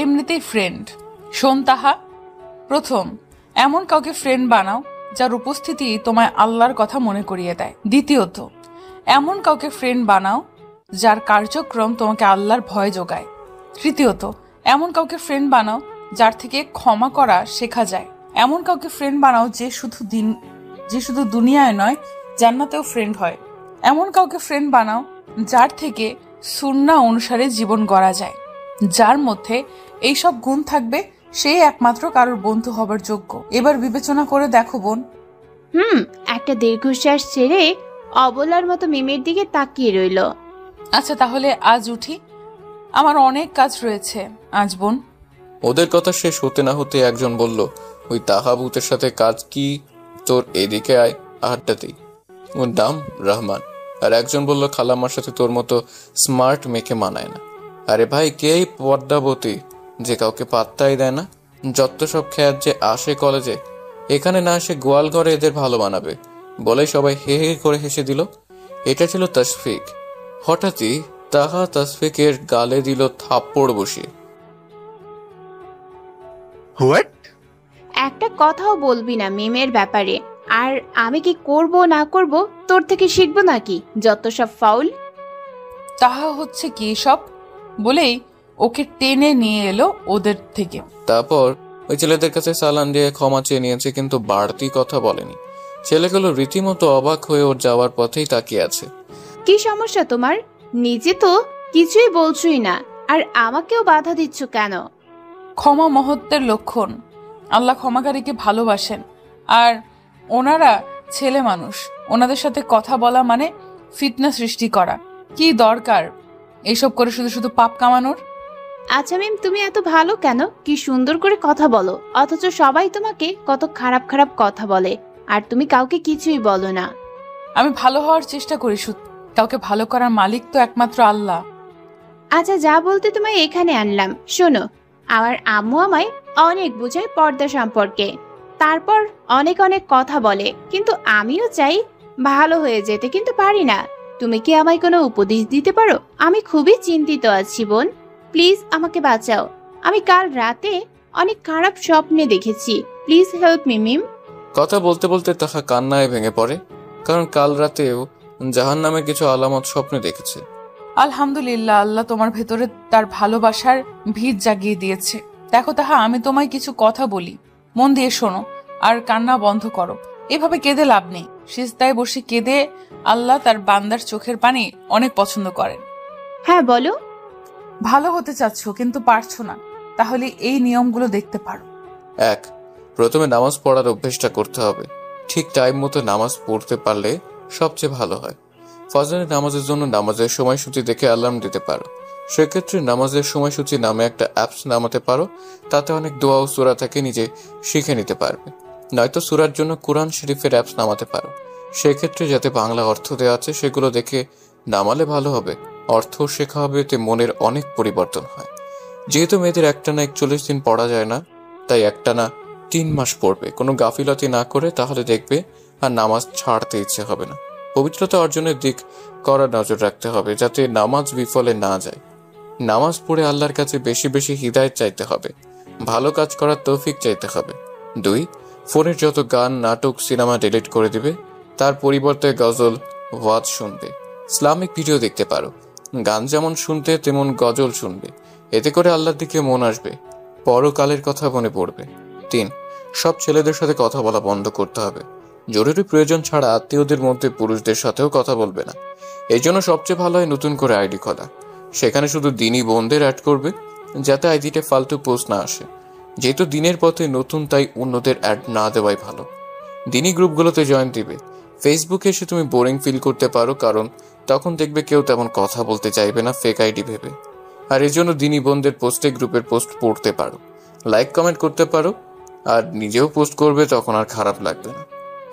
এমনিতেই ফ্রেন্ড। শোন তাহা, প্রথম এমন কাউকে ফ্রেন্ড বানাও যার উপস্থিতি তোমায় আল্লাহর কথা মনে করিয়ে দেয়। দ্বিতীয়ত এমন কাউকে ফ্রেন্ড বানাও যার কার্যক্রম তোমাকে আল্লাহর ভয় যোগায়। তৃতীয়ত এমন কাউকে ফ্রেন্ড বানাও যার থেকে ক্ষমা করা শেখা যায়। এমন কাউকে ফ্রেন্ড বানাও যে শুধু দুনিয়ায় নয় জান্নাতেও ফ্রেন্ড হয়। এমন কাউকে ফ্রেন্ড বানাও যার থেকে সুন্নাহ অনুসারে জীবন গড়া যায়। যার মধ্যে এইসব গুণ থাকবে সেই একমাত্র কারোর বন্ধু হবার যোগ্য। এবার বিবেচনা করে দেখো বোন। একটা দীর্ঘশ্বাস ছেড়ে অবলার মতো মিমের দিকে তাকিয়ে রইল। আচ্ছা তাহলে আজ উঠি, আমার অনেক কাজ রয়েছে আজ বোন। ওদের কথা শেষ হতে না হতে একজন বলল, ওই তাহা ভূতের সাথে কাজ কি তোর, এদিকে আয় আড্ডাতেই। ওর নাম রহমান। আর একজন বলল, খালাম্মার সাথে তোর মতো স্মার্ট মেয়েকে মানায় না। আরে ভাই, কে এই পর্দাবতী যে কাউকে পাত্তাই দেয় না? যত সব খ্যাত যে আসে কলেজে, এখানে না এসে গোয়াল ঘরে এদের ভালো মানাবে বলে সবাই হে হে করে হেসে দিল। এটা ছিল তাসফিক। হঠাৎই তাহা তাসফিকের গালে দিল থাপ্পড় বসিয়ে। একটা কথাও বলবি না মিমের ব্যাপারে। আর আমি কি করব না করব তোর থেকে শিখবো নাকি? যত সব ফাউল। তাহা হচ্ছে কি সব বলেই ওকে টেনে নিয়ে এলো ওদের থেকে। তারপর ওই ছেলেদের কাছে সালাম দিয়ে ক্ষমা চেয়ে নিয়েছে, কিন্তু বাড়তি কথা বলেনি। ছেলেগুলো রীতিমতো অবাক হয়ে ওর যাওয়ার পথেই তাকিয়ে আছে। কি সমস্যা তোমার? নিজে তো কিছুই বলছই না, আর আমাকেও বাধা দিচ্ছ কেন? ক্ষমা মহত্বের লক্ষণ। আল্লাহ ক্ষমাকারীকে ভালোবাসেন। আর ওনারা ছেলে মানুষ, ওনাদের সাথে কথা বলা মানে ফিতনা সৃষ্টি করা। কি দরকার এইসব করে শুধু শুধু পাপ কামানোর? আচ্ছা মিম, তুমি এত ভালো কেন? কি সুন্দর করে কথা বলো, অথচ সবাই তোমাকে কত খারাপ খারাপ কথা বলে, আর তুমি কাউকে কিছুই বলো না। আমি ভালো হওয়ার চেষ্টা করি, কাউকে ভালো করার মালিক তো একমাত্র আল্লাহ। আচ্ছা, যা বলতে তোমায় এখানে আনলাম শোনো। আমার আম্মু আমায় অনেক বোঝায় পর্দা সম্পর্কে, তারপর অনেক অনেক কথা বলে, কিন্তু আমিও চাই ভালো হয়ে যেতে, কিন্তু পারি না। তুমি কি আমায় কোনো উপদেশ দিতে পারো? আমি খুবই চিন্তিত আছি বোন, প্লিজ আমাকে বাঁচাও। আমি কাল রাতে অনেক খারাপ স্বপ্নে দেখেছি, প্লিজ হেল্প মি মিম। কথা বলতে বলতে তাহা কান্নায় ভেঙে পড়ে, কারণ কাল রাতেও জাহান্নামের কিছু আলামত স্বপ্নে দেখেছে। আলহামদুলিল্লাহ, আল্লাহ তোমার ভেতরে তার ভালোবাসার ভিত জাগিয়ে দিয়েছে। দেখো তাহা, আমি তোমায় কিছু কথা বলি, মন দিয়ে শোনো। আর কান্না বন্ধ করো। এভাবে কেঁদে লাভ নেই। সিজদায় বসে কেঁদে আল্লাহ তার বান্দার চোখের পানি অনেক পছন্দ করেন। হ্যাঁ বলো। ভালো হতে চাচ্ছ কিন্তু পারছো না, তাহলে এই নিয়মগুলো দেখতে পারো। 1. প্রথমে নামাজ পড়ার অভ্যেসটা করতে হবে। ঠিক টাইম মতো নামাজ পড়তে পারলে সবচেয়ে ভালো হয়। ফজরের নামাজের জন্য নামাজের সময়সূচি দেখে অ্যালার্ম দিতে পারো। সেক্ষেত্রে নামাজের সময়সূচি নামে একটা অ্যাপস নামাতে পারো। তাতে অনেক দোয়া ও সূরা থেকে নিজে শিখে নিতে পারবে। নয়তো সূরার জন্য কোরআন শরীফের অ্যাপস নামাতে পারো। সেক্ষেত্রে যাতে বাংলা অর্থ দেওয়া আছে সেগুলো দেখে নামালে ভালো হবে। অর্থ শেখা হবে, এতে মনের অনেক পরিবর্তন হয়। যেহেতু মেয়েদের একটানা 41 দিন পড়া যায় না, তাই একটানা 3 মাস পড়বে। কোনো গাফিলতি না করে, তাহলে দেখবে আর নামাজ ছাড়তে ইচ্ছে হবে না। পবিত্রতা অর্জনের দিক কড়া নজর রাখতে হবে, যাতে নামাজ বিফলে না যায়। নামাজ পড়ে আল্লাহর কাছে বেশি বেশি হিদায়াত চাইতে হবে। ভালো কাজ করার তৌফিক চাইতে হবে। 2. ফোনের যত গান, নাটক, সিনেমা ডিলিট করে দিবে। তার পরিবর্তে গজল, ওয়াজ শুনবে। ইসলামিক ভিডিও দেখতে পারো। গান যেমন শুনতে তেমন গজল শুনবে। এতে করে আল্লাহর দিকে মন আসবে, পরকালের কথা মনে পড়বে। 3. সব ছেলেদের সাথে কথা বলা বন্ধ করতে হবে। জরুরি প্রয়োজন ছাড়া আত্মীয়দের মধ্যে পুরুষদের সাথেও কথা বলবে না। এই জন্য সবচেয়ে ভালো হয় নতুন করে আইডি খোলা। সেখানে শুধু দিনই বোনদের অ্যাড করবে, যাতে আইডিতে ফালতু পোস্ট না আসে। যেহেতু দিনের পথে নতুন, তাই অন্যদের অ্যাড না দেওয়াই ভালো। দিনই গ্রুপগুলোতে জয়েন দিবে। ফেসবুকে এসে তুমি বোরিং ফিল করতে পারো, কারণ তখন দেখবে কেউ তেমন কথা বলতে চাইবে না, ফেক আইডি ভেবে। আর এর জন্য দিনই বোনদের পোস্টে গ্রুপের পোস্ট পড়তে পারো, লাইক কমেন্ট করতে পারো, আর নিজেও পোস্ট করবে, তখন আর খারাপ লাগবে না।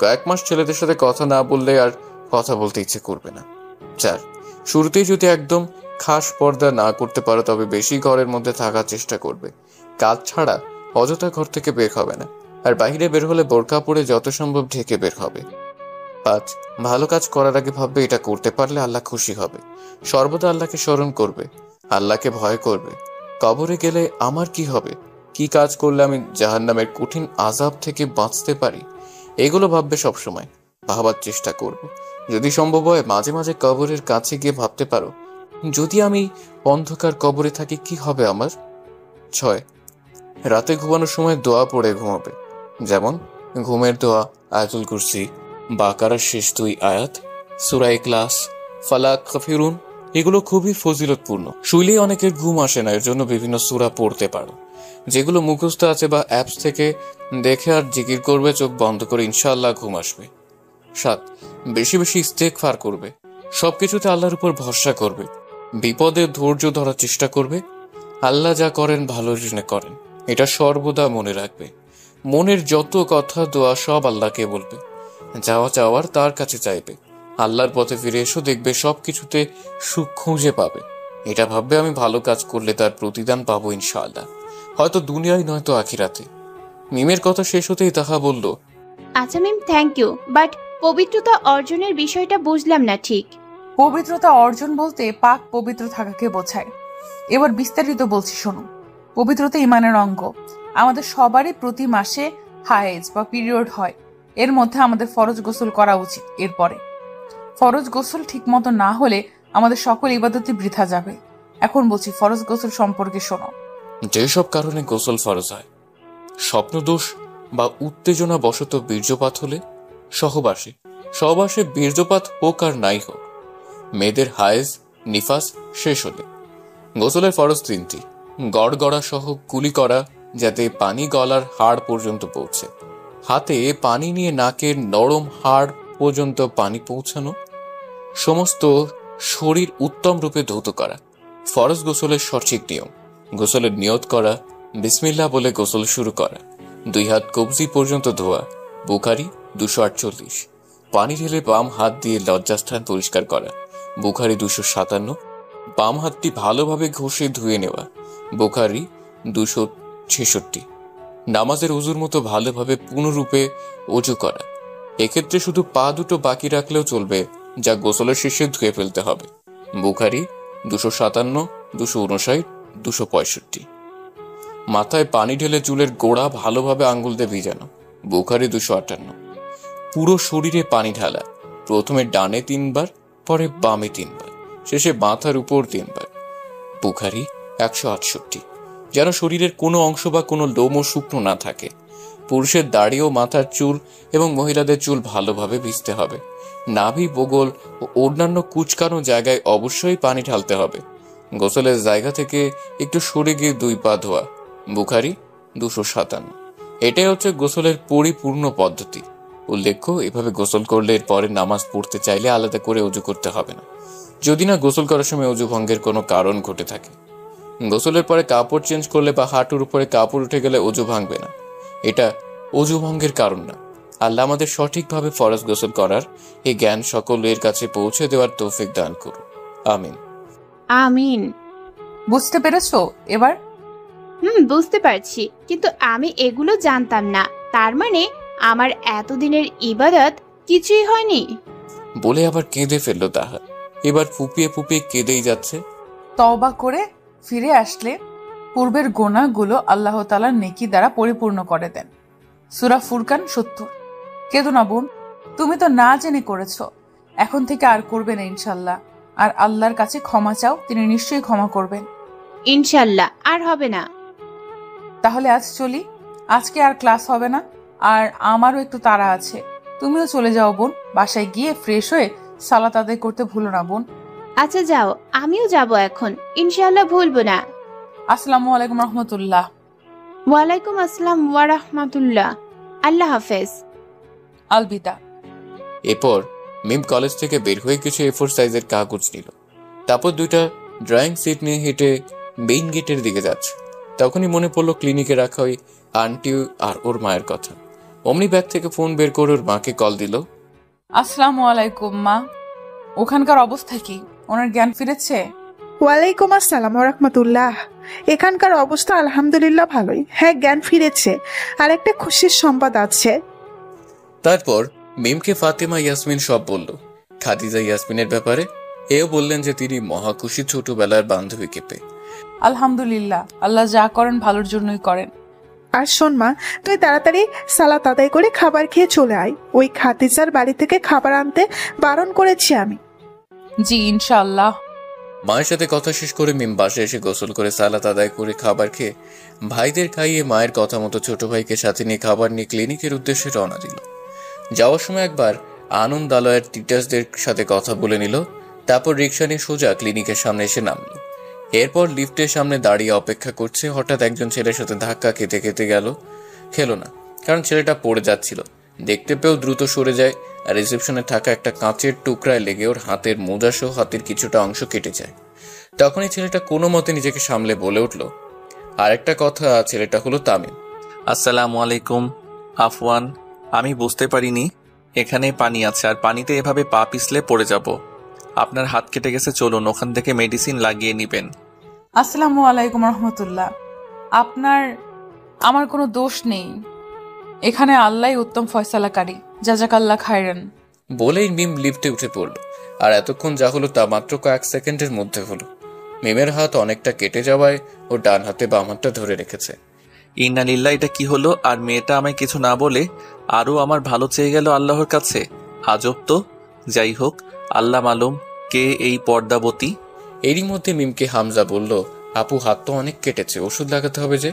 কয়েক মাস ছেলেদের সাথে কথা না বললে আর কথা বলতে ইচ্ছে করবে না। 4. শুরুতেই যদি একদম খাস পর্দা না করতে পারো, তবে বেশি ঘরের মধ্যে থাকার চেষ্টা করবে। কাজ ছাড়া অযথা ঘর থেকে বের হবে না, আর বাইরে বের হলে বোরকা পরে যত সম্ভব ঢেকে বের হবে। 5. ভালো কাজ করার আগে ভাববে এটা করতে পারলে আল্লাহ খুশি হবে। সর্বদা আল্লাহকে স্মরণ করবে, আল্লাহকে ভয় করবে। কবরে গেলে আমার কি হবে, কি কাজ করলে আমি জাহান্নামের কঠিন আযাব থেকে বাঁচতে পারি, এগুলো ভাববে সবসময়। ভাবার চেষ্টা করবে। যদি সম্ভব হয় মাঝে মাঝে কবরের কাছে গিয়ে ভাবতে পারো, যদি আমি অন্ধকার কবরে থাকি কি হবে আমার। 6. রাতে ঘুমানোর সময় দোয়া পড়ে ঘুমাবে। যেমন ঘুমের দোয়া, আয়াতুল কুরসি, বাকারার শেষ 2 আয়াত, সূরা ইখলাস, ফালাক, কাফিরুন, এগুলো খুবই ফজিলতপূর্ণ। শুইলেই অনেকের ঘুম আসে না, এর জন্য বিভিন্ন সূরা পড়তে পারো, যেগুলো মুখস্থ আছে বা অ্যাপস থেকে দেখে আর জিকির করবে চোখ বন্ধ করে, ইনশাআল্লাহ ঘুম আসবে। 7. বেশি বেশি ইস্তেগফার করবে। সবকিছুতে আল্লাহর উপর ভরসা করবে। বিপদে ধৈর্য ধরার চেষ্টা করবে। আল্লাহ যা করেন ভালোর জন্য করেন, এটা সর্বদা মনে রাখবে। মনের যত কথা, দোয়া সব আল্লাহকে বলবে। যাওয়া চাওয়ার তার কাছে চাইবে। আল্লাহর পথে ফিরে এসো, দেখবে সবকিছুতে সুখ খুঁজে পাবে। এটা ভাববে আমি ভালো কাজ করলে তার প্রতিদান পাবো ইনশাআল্লাহ, হয়তো দুনিয়ায় নয়তো আখিরাতে। মিমের কথা শেষ হতেই তাহা বলল, আচ্ছা মিম, থ্যাংক ইউ, বাট পবিত্রতা অর্জনের বিষয়টা বুঝলাম না ঠিক। পবিত্রতা অর্জন বলতে পাক পবিত্র থাকাকে বোঝায়। এবার বিস্তারিত বলছি শোনো। পবিত্রতা ইমানের অঙ্গ। আমাদের সবারই প্রতি মাসে হায়েজ বা পিরিয়ড হয়। এর মধ্যে আমাদের ফরজ গোসল করা উচিত। এরপরে ফরজ গোসল ঠিক মতো না হলে আমাদের সকল ইবাদতই বৃথা যাবে। এখন বলছি ফরজ গোসল সম্পর্কে শোনো। যেসব কারণে গোসল ফরজ হয়, স্বপ্নদোষ বা উত্তেজনা বশত বীর্যপাত হলে, সহবাসে বীর্যপাত হোক আর নাই হোক, মেয়েদের হায়েজ, নিফাস শেষ হলে। গোসলের ফরজ 3টি। গড়গড়া সহ কুলি করা, যাতে পানি গলার হাড় পর্যন্ত পৌঁছে। হাতে পানি নিয়ে নাকের নরম হাড় পর্যন্ত পানি পৌঁছানো। সমস্ত শরীর উত্তম রূপে ধৌত করা। ফরজ গোসলের সঠিক নিয়ম: গোসলের নিয়ত করা, বিসমিল্লাহ বলে গোসল শুরু করা, 2 হাত কবজি পর্যন্ত ধোয়া। বুখারী 248। পানি ঢেলে বাম হাত দিয়ে লজ্জাস্থান পরিষ্কার করা। বুখারী 257। বাম হাতটি ভালোভাবে ঘষে ধুয়ে নেওয়া। বুখারী 266। নামাজের ওযুর মতো ভালোভাবে পূর্ণরূপে ওযু করা। এক্ষেত্রে শুধু পা দুটো বাকি রাখলেও চলবে, যা গোসলের শেষে ধুয়ে ফেলতে হবে। বুখারী 257, 259, 265। মাথায় পানি ঢেলে চুলের গোড়া ভালোভাবে আঙ্গুল দিয়ে ভিজানো। বুখারী 258। পুরো শরীরে পানি ঢালা, প্রথমে ডানে 3 বার, পরে বামে 3 বার, শেষে মাথার উপর 3 বার। বুখারী 168। যেন শরীরের কোনো অংশ বা কোনো লোমও শুকনো না থাকে। পুরুষের দাড়ি ও মাথার চুল এবং মহিলাদের চুল ভালোভাবে ভিজতে হবে। নাভি, বগল ও অন্যান্য কুচকানো জায়গায় অবশ্যই পানি ঢালতে হবে। গোসলের জায়গা থেকে একটু সরে গিয়ে 2 পা ধোয়া। বুখারি 257। এটাই হচ্ছে গোসলের পরিপূর্ণ পদ্ধতি। উল্লেখ্য, এভাবে গোসল করলে এরপরে নামাজ পড়তে চাইলে আলাদা করে অজু করতে হবে না, যদি না গোসল করার সময় অজু ভঙ্গের কোনো কারণ ঘটে থাকে। গোসলের পরে কাপড় চেঞ্জ করলে বা হাঁটুর উপরে কাপড় উঠে গেলে অজু ভাঙবে না, এটা অজু ভঙ্গের কারণ না। আল্লাহ আমাদের সঠিকভাবে ফরজ গোসল করার এই জ্ঞান সকলের কাছে পৌঁছে দেওয়ার তৌফিক দান করুন। আমিন। আমিন। বুঝতে পেরেছো এবার? বুঝতে পারছি, কিন্তু আমি এগুলো জানতাম না। তার মানে আমার এতদিনের ইবাদত কিছুই হয়নি। বলে আবার কেঁদে ফেললো তাহার। এবার ফুপিয়ে ফুপিয়ে কেঁদেই যাচ্ছে। তওবা করে ফিরে আসলে পূর্বের গোনাগুলো আল্লাহ তাআলা নেকি দ্বারা পরিপূর্ণ করে দেন। সূরা ফুরকান 70। কেঁদো না বোন, তুমি তো না জেনে করেছো, এখন থেকে আর করবে না ইনশাল্লাহ। আর আল্লাহর কাছে ক্ষমা চাও, তিনি নিশ্চয়ই ক্ষমা করবেন। ইনশাল্লাহ আর হবে না। তাহলে আজ চলি, আজকে আর ক্লাস হবে না, আর আমারও একটু তাড়া আছে। তুমিও চলে যাও বোন, বাসায় গিয়ে ফ্রেশ হয়ে সালাত আদায় করতে ভুলো না বোন। আচ্ছা যাও, আমিও যাব এখন, ইনশাল্লাহ ভুলবো না। আসসালামু আলাইকুম রহমতুল্লাহ। ওয়ালাইকুম আসসালাম ওয়া রাহমাতুল্লাহ। আল্লাহ হাফেজ। আলবিদা। এরপর মিম কলেজ থেকে বের হয়ে কিছু A4 সাইজের কাগজ নিল। তারপর 2টা ড্রয়িং সিট নিয়ে হেঁটে মেইন গেটের দিকে যাচ্ছে। তখনই মনে পড়লো ক্লিনিকে রাখা ওই আন্টি আর ওর মায়ের কথা। অমনি ব্যাগ থেকে ফোন বের করে ওর মাকে কল দিল। আসসালামু আলাইকুম মা, ওখানকার অবস্থা কি? ওনার জ্ঞান ফিরেছে? ওয়ালাইকুম আসসালাম রাহমাতুল্লাহ। এখানকার অবস্থা আলহামদুলিল্লাহ ভালোই। হ্যাঁ, জ্ঞান ফিরেছে। আর একটা খুশির সংবাদ আছে। তারপর মিমকে ফাতেমা ইয়াসমিন সব বলল। খাদিজা ইয়াসমিনের ব্যাপারে এও বললেন যে তিনি মহাখুশি ছোটবেলার বান্ধবীকে পেয়ে। আলহামদুলিল্লাহ, আল্লাহ যা করেন ভালোর জন্যই করেন। আর শোন মা, তুই তাড়াতাড়ি সালাত আদায় করে খাবার খেয়ে চলে আয়। ওই খাদিজার বাড়ি থেকে খাবার আনতে বারণ করেছি আমি। জি ইনশাআল্লাহ। মায়ের সাথে কথা শেষ করে মিম বাসায় এসে গোসল করে সালাত আদায় করে খাবার খেয়ে ভাইদের খাইয়ে মায়ের কথা মতো ছোট ভাইকে সাথে নিয়ে খাবার নিয়ে ক্লিনিকের উদ্দেশ্যে রওনা দিল। যাওয়ার সময় একবার আনন্দালয়ের টিচার্সদের সাথে কথা বলে নিল। তারপর রিক্সা নিয়ে সোজা ক্লিনিকের সামনে এসে নামলো। এরপর লিফটের সামনে দাঁড়িয়ে অপেক্ষা করছে। হঠাৎ একজন ছেলের সাথে ধাক্কা খেতে খেতে খেলো না, কারণ ছেলেটা পড়ে যাচ্ছিল। দেখতে পেয়েও দ্রুত সরে যায়। আর রিসেপশনে থাকা একটা কাঁচের টুকরায় লেগে ওর হাতের মোজা সহ হাতের কিছুটা অংশ কেটে যায়। তখনই ছেলেটা কোনো মতে নিজেকে সামলে বলে উঠল, আর একটা কথা, ছেলেটা হলো তামিম। আসসালামু আলাইকুম। আফওয়ান, আমি বুঝতে পারিনি এখানে পানি আছে, আর পানিতে এভাবে পা পিছলে পড়ে যাব। আপনার হাত কেটে গেছে, চলুন ওখান থেকে মেডিসিন লাগিয়ে নেবেন। আসসালামু আলাইকুম রহমতুল্লাহ। আমার কোনো দোষ নেই, এখানে আল্লাহই উত্তম ফয়সালাকারী, জাযাকাল্লাহ খায়রান। বলেই মিম লিফটে উঠে পড়ল। আর এতক্ষণ যা হলো তা মাত্র কয়েক সেকেন্ডের মধ্যে হলো। মিমের হাত অনেকটা কেটে যাওয়ায় ও ডান হাতে বাম হাতটা ধরে রেখেছে। ইন্নালিল্লাহ, এটা কি হলো? আর মেয়েটা আমায় কিছু না বলে আরও আমার ভালো চেয়ে গেল আল্লাহর কাছে। আজব তো। যাই হোক, আল্লাহ মালুম কে এই পর্দাবতী। এরই মধ্যে মিমকে হামজা বলল, আপু হাত তো অনেক কেটেছে, ওষুধ লাগাতে হবে যে।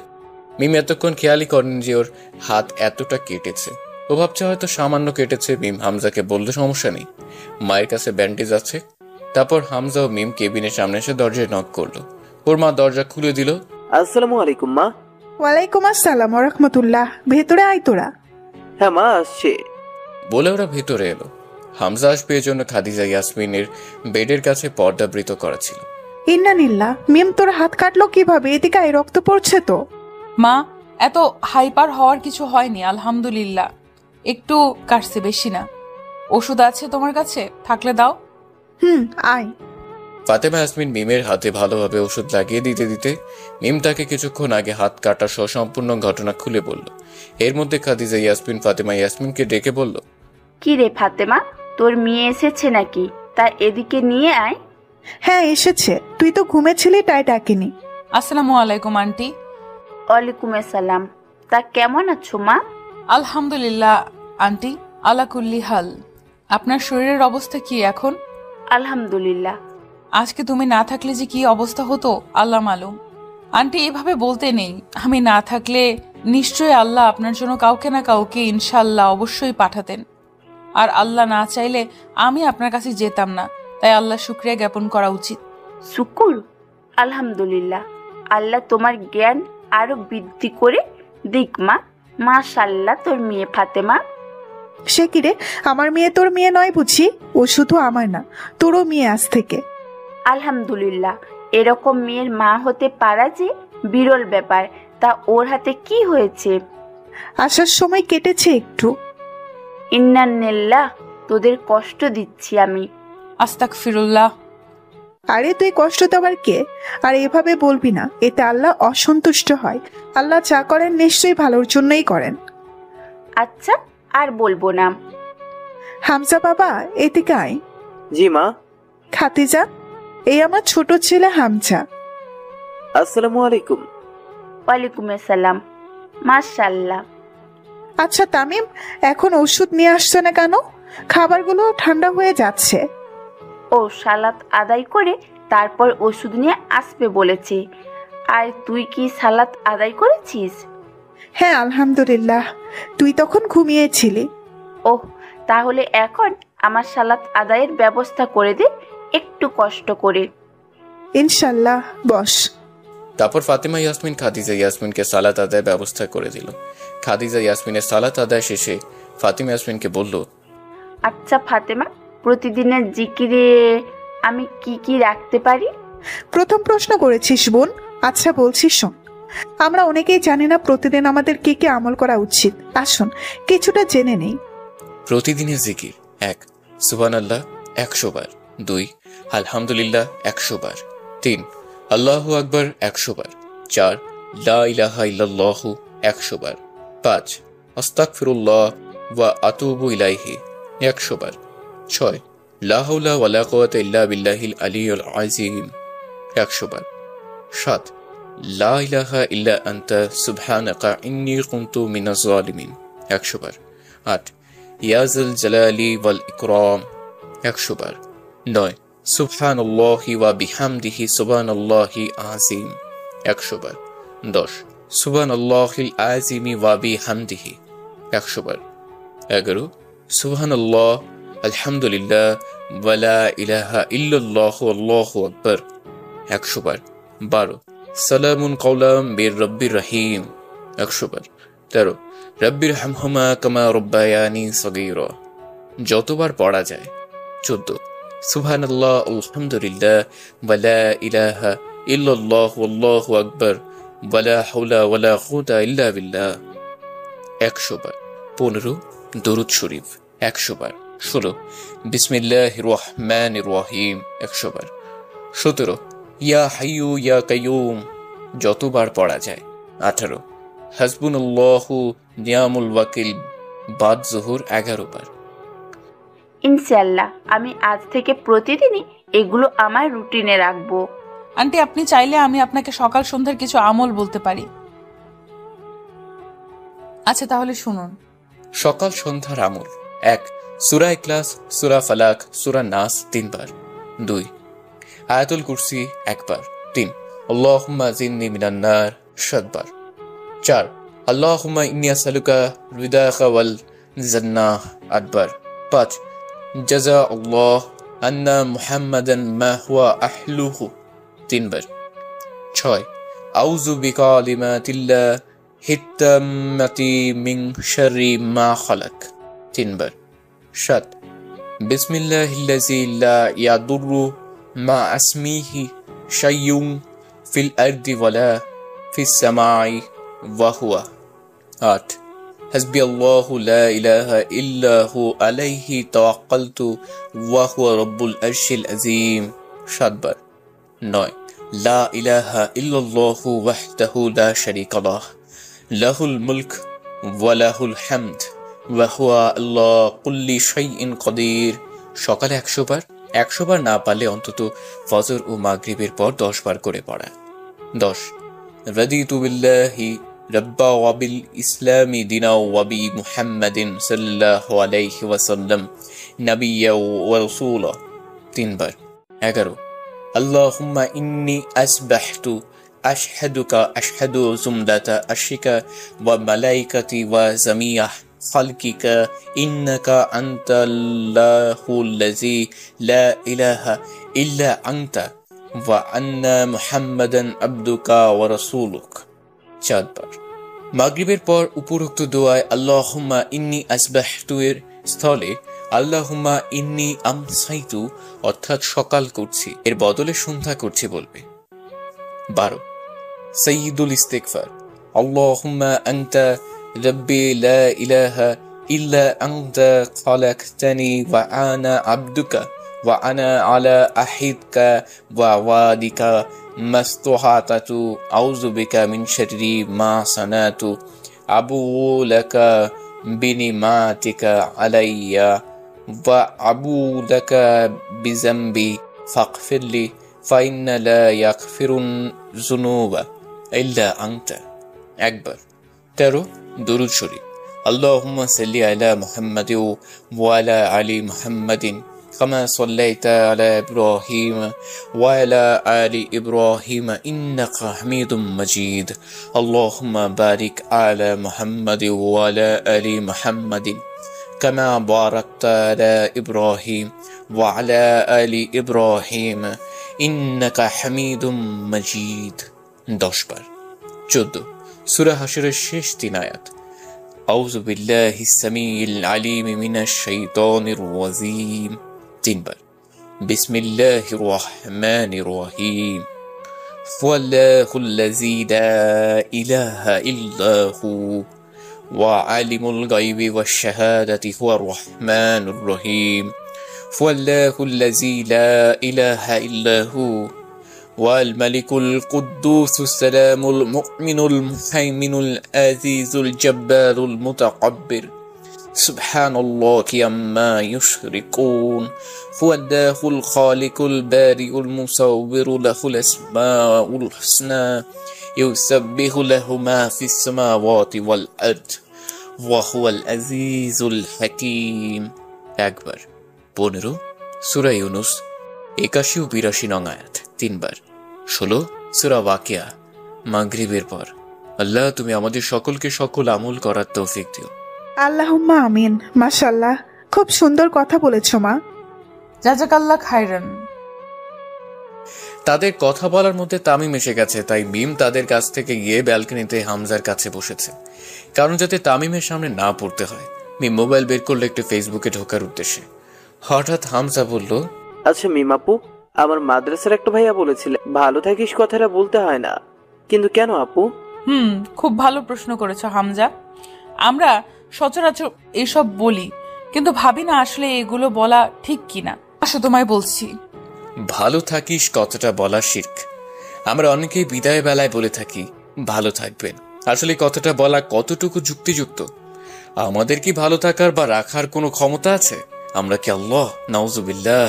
মিম এতক্ষণ খেয়ালই করেন যে ওর হাত এতটা কেটেছে। ও ভাবছে হয়তো সামান্য কেটেছে। মিম হামজাকে বলল, সমস্যা নেই, মায়ের কাছে ব্যান্ডেজ আছে। তারপর হামজা ও মিম কেবিনের সামনে এসে দরজায় নক করলো। ওর মা দরজা খুলে দিল। আসসালামু আলাইকুম মা। ওয়ালাইকুম আসসালাম রাহমাতুল্লাহ। ভেতরে আয় তোরা। হ্যাঁ মা, আসছে। বলে ওরা ভেতরে এলো। হামজা আসবে এজন্য খাদিজা ইয়াসমিনের বেডের কাছে পর্দাবৃত করা ছিল। ইন্নালিল্লাহ, মিম তোর হাত কাটলো কিভাবে? এদিকে আয়, রক্ত পড়ছে তো। মা, এত হাইপার হওয়ার কিছু হয়নি আলহামদুলিল্লাহ, একটু কাটছে, বেশি না। ওষুধ আছে তোমার কাছে? থাকলে দাও। আয়। ফাতেমা ইয়াসমিন মিমের হাতে ভালোভাবে ওষুধ লাগিয়ে দিতে দিতে মিম তাকে কিছুক্ষণ আগে হাত কাটা সহ সম্পূর্ণ ঘটনা খুলে বলল। এর মধ্যে খাদিজা ইয়াসমিন ফাতেমা ইয়াসমিনকে ডেকে বলল, কি রে ফাতেমা, তোর মেয়ে এসেছে নাকি? তা এদিকে নিয়ে আয়। হ্যাঁ এসেছে, তুই তো ঘুমেছিলি তাই ডাকিনি। আসসালামু আলাইকুম আন্টি। ওয়ালাইকুম আসসালাম। তা কেমন আছো মা? আলহামদুলিল্লাহ আন্টি, আলা কুল্লি হাল। আপনার শরীরের অবস্থা কি এখন? আলহামদুলিল্লাহ। আজকে তুমি না থাকলে যে কি অবস্থা হতো আল্লাহ মালুম। আন্টি এভাবে বলতে নেই, আমি না থাকলে নিশ্চয়ই আল্লাহ আপনার জন্য কাউকে না কাউকে ইনশাল্লাহ অবশ্যই পাঠাতেন। আর আল্লাহ না চাইলে আমি আপনার কাছে যেতাম না, তাই আল্লাহ শুকরিয়া জ্ঞাপন করা উচিত। শুকুর, আলহামদুলিল্লাহ। আল্লাহ তোমার জ্ঞান আরো বৃদ্ধি করে দিক মা। মাশাআল্লাহ, তোর মেয়ে ফাতেমা। সে কি রে, আমার মেয়ে তোর মেয়ে নয় বুঝি? ও শুধু আমার না, তোরও মেয়ে আজ থেকে। আলহামদুলিল্লাহ, এরকম মেয়ের মা হতে পারা যে বিরল ব্যাপার। তা ওর হাতে কি হয়েছে? আসার সময় কেটেছে একটু। ইন্নাল্লাহ, তোদের কষ্ট দিচ্ছি আমি। আস্তাগফিরুল্লাহ। আরে তুই কষ্ট দেওয়ার কে? আর এভাবে বলবি না, এতে আল্লাহ অসন্তুষ্ট হয়। আল্লাহ যা করেন নিশ্চয়ই ভালোর জন্যই করেন। আচ্ছা, আর বলবো না। হামজা বাবা, এদিকে আয়। জি মা। খাতিজা, এই আমার ছোট ছেলে হামজা। আসসালামু আলাইকুম। ওয়ালাইকুম আসসালাম। মাশাআল্লাহ। আচ্ছা তামিম, এখন ওষুধ নিয়ে আসছে না কেন? খাবারগুলো ঠান্ডা হয়ে যাচ্ছে। ও সালাত আদায় করে তারপর ওষুধ নিয়ে আসবে বলেছে। আর তুই কি সালাত আদায় করেছিস? হ্যাঁ আলহামদুলিল্লাহ, তুই তখন ঘুমিয়েছিলি। ওহ, তাহলে এখন আমার সালাত আদায়ের ব্যবস্থা করে দে, একটু কষ্ট করে। ইনশাল্লাহ, বস। তারপর ফাতেমা ইয়াসমিন খাদিজা ইয়াসমিনকে সালাত আদায়ের ব্যবস্থা করে দিল। খাদিজা ইয়াসমিনের সালাত আদায় শেষে ফাতেমা ইয়াসমিনকে বলল, আচ্ছা ফাতেমা, প্রতিদিনের জিকিরে আমি কি কি রাখতে পারি? প্রথম প্রশ্ন করেছিস বোন। আচ্ছা বলছিস, শোন। আমরা অনেকেই জানি না প্রতিদিন আমাদের কি কি আমল করা উচিত। আসুন কিছুটা জেনে নেই। প্রতিদিনের জিকির: 1. সুবহানাল্লাহ 100 বার, 2. আলহামদুলিল্লাহ 100 বার, 3. আল্লাহু আকবার 100 বার, 4. লা ইলাহা ইল্লাল্লাহ 100 বার, 5. আস্তাগফিরুল্লাহ ওয়া আতুবু ইলাইহি 100 বার, 6. লা হাওলা ওয়ালা কুওয়াতা ইল্লা বিল্লাহিল আলিয়্যিল আযীম 100 বার, 7. লা ইলাহা ইল্লা আনতা সুবহানাকা ইন্নী কুনতু মিনাজ জালিমিন 100 বার, 8. ইয়া যাল জালালি ওয়াল ইকরাম 100 বার, 9. সুবহানাল্লাহি ওয়া বিহামদিহি সুবহানাল্লাহি আযীম 100 বার, 10. সুবহানাল্লাহিল আযীমি ওয়া বিহামদিহি 100 বার, 11. সুবহানাল্লাহ আলহামদুলিল্লাহ ওয়া লা ইলাহা ইল্লাল্লাহু আল্লাহু আকবার 100 বার, 12. সালামুন কাওলাম মির রাব্বির রহিম 100 বার, 13. রাব্বির হামহুমা কামা রাব্বায়ানি সগীরা যতবার পড়া যায়, 14. সুবহানাল্লাহ আলহামদুলিল্লাহ ওয়া লা ইলাহা ইল্লাল্লাহু আল্লাহু আকবার ওয়া লা হাওলা ওয়া লা কুওয়াতা ইল্লা বিল্লাহ 100 বার, 15. দরুদ শরীফ 100 বার, 16. বিসমিল্লাহির রহমানির রহিম 100 বার, 17. ইয়া হাইয়ু ইয়া কাইয়ুম যতবার পড়া যায়, 18. হাসবুনাল্লাহু নিয়ামুল ওয়াকিল বাদ জোহর 11 বার। ইনশাআল্লাহ আমি আজ থেকে প্রতিদিনই এগুলো আমার রুটিনে রাখবো। আন্টি, আপনি চাইলে আমি আপনাকে সকাল সন্ধ্যার কিছু আমল বলতে পারি। আচ্ছা তাহলে শুনুন। সকাল সন্ধ্যার আমল: 1. সূরা ইখলাস, সূরা ফালাক, সূরা নাস 3 বার, 2. আয়াতুল কুরসি 1 বার, 3. আল্লাহুম্মা জিন্নি মিনান নার 7 বার, 4. আল্লাহুম্মা ইন্নী আসআলুকা রিদাকা ওয়াল জান্নাহ 8 বার, 5. জাযা আল্লাহ আন্না মুহাম্মাদান মা হুয়া আহলুহু 3 বার, 6. আউযু বিকালিমাতিল্লাহ হিত্তাম্মাতি মিন শাররি মা খালাক 3 বার, 7. বিসমিল্লাহিল্লাযী লা ইয়াদুররু মা আসমিহি শাইউন ফিল আরদি ওয়ালা ফিস সামাই ওয়া হুয়া 8. হাসবি আল্লাহু লা ইলাহা ইল্লা হু আলাইহি তাওয়াক্কালতু ওয়া হুয়া রাব্বুল আরশিল আযীম 7 বার, 9. লা ইলাহা ইল্লাল্লাহু ওয়াহদাহু লা শারীকা লাহ লাহুল মুলক ওয়া লাহুল হামদ ওয়া হুয়া আলা কুল্লি শাইইন কাদির সকালে 100 বার। 100 বার না পারলে অন্তত ফজর ও মাগরিবের পর 10 বার করে পড়া। 10. রাদিতু বিল্লাহি রাব্বা ওয়া বিল ইসলামি দিনা ওয়া বি মুহাম্মাদিন সাল্লাল্লাহু আলাইহি ওয়াসাল্লাম নাবিয়্যা ওয়া রাসূলা 3 বার। 11. আল্লাহুম্মা ইন্নী আসবাহতু আশহাদুকা আশহাদু জুমলাতা আশিকা ওয়া মালাইকাতি ওয়া জামিয়া খালকিকা ইন্নাকা আনতাল্লাহুল্লাযী লা ইলাহা ইল্লা আনতা ওয়া আন্না মুহাম্মাদান আবদুকা ওয়া রাসূলুক 4 বার। মাগরিবের পর উপরোক্ত দোয়ায় আল্লাহুম্মা ইন্নী আসবাহতু এর স্থলে আল্লাহুম্মা ইন্নী আমসাইতু অর্থাৎ সকাল করছি এর বদলে সন্ধ্যা করছি বলবে। 12 সাইয়্যিদুল ইস্তিগফার আল্লাহুম্মা আনতা রাব্বি লা ইলাহা ইল্লা আনতা খালাকতানি ওয়া আনা আবদুকা ওয়া আনা আলা আহিদকা ওয়া ওয়াদিকা মাসতুহাতাতু আউযু বিকা মিন শাররি মা সানাতু আবুউ লাকা বিনিমাতিকা আলাইয়া ওয়া আবুউ লাকা বিযামবি ফাগফিরলি ফাইন্না লা ইয়াগফিরুন যুনুবা ইল্লা আনতা। একবার। 13 দুরূদ শরীফ আল্লাহুম্মা সাল্লি আলা মুহাম্মাদ ওয়া আলা আলি মুহাম্মাদিন কামা সাল্লাইতা আলা ইব্রাহিম ওয়া আলা আলি ইব্রাহিম ইন্নাকা হামিদুম মাজিদ। আল্লাহুম্মা বারিক আলা মুহাম্মাদ ওয়া আলা আলি মুহাম্মাদিন কামা বারাকতা আলা ইব্রাহিম ওয়া আলা আলি ইব্রাহিম ইন্নাকা হামিদুম মাজিদ 10 বার। 14 সূরা হাশরের শেষ 3 আয়াত আউযু বিল্লাহিস সামিউল আলিম মিনাশ শাইতানির রাজিম 3 বার। বিসমিল্লাহির রহমানির রহিম ওয়াল্লাহুল্লাযী লা ইলাহা ইল্লাহু ওয়া আলিমুল গায়বি ওয়াশ শাহাদাতি হুয়ার রহমানুর রহিম ওয়াল্লাহুল্লাযী লা ইলাহা ইল্লাহু والملك القدوس السلام المؤمن المهيمن العزيز الجبار المتكبر سبحان الله عما يشركون هو الله الخالق البارئ المصور له الأسماء الحسنى يسبح له ما في السماوات والأرض وهو العزيز الحكيم أكبر 15 সূরা ইউনূস 81 ও 82 নং আয়াত 3 বার। 16 সূরা ওয়াকিয়া মাগরিবের পর আল্লাহ তুমি আমাদের সকলকে সকল আমল করার তৌফিক দিও। আল্লাহুম্মা আমিন। মাশাআল্লাহ, খুব সুন্দর কথা বলেছো মা। জাযাকাল্লাহ খাইরান। তাদের কথা বলার মধ্যে তামিম এসে গেছে, তাই মিম তাদের কাছ থেকে গিয়ে ব্যালকনিতে হামজার কাছে বসেছে, কারণ যাতে তামিমের সামনে না পড়তে হয়। মিম মোবাইল বের করলে একটু ফেসবুকে ঢোকার উদ্দেশ্যে। হঠাৎ হামজা বলল, আচ্ছা মিম আপু, আমার মাদ্রাসার একটা ভাইয়া বলেছিলেন ভালো থাকিস কথাটা বলতে হয় না, কিন্তু কেন আপু? খুব ভালো প্রশ্ন করেছো হামজা। আমরা সচরাচর এসব বলি, কিন্তু ভাবি না আসলে এগুলো বলা ঠিক কিনা। আসো তোমায় বলছি। ভালো থাকিস কথাটা বলা শিরক। আমরা অনেকেই বিদায় বেলায় বলে থাকি ভালো থাকবেন। আসলে কথাটা বলা কতটুকু যুক্তিযুক্ত? আমাদের কি ভালো থাকার বা রাখার কোনো ক্ষমতা আছে? আমরা কি আল্লাহ? নাউজুবিল্লাহ।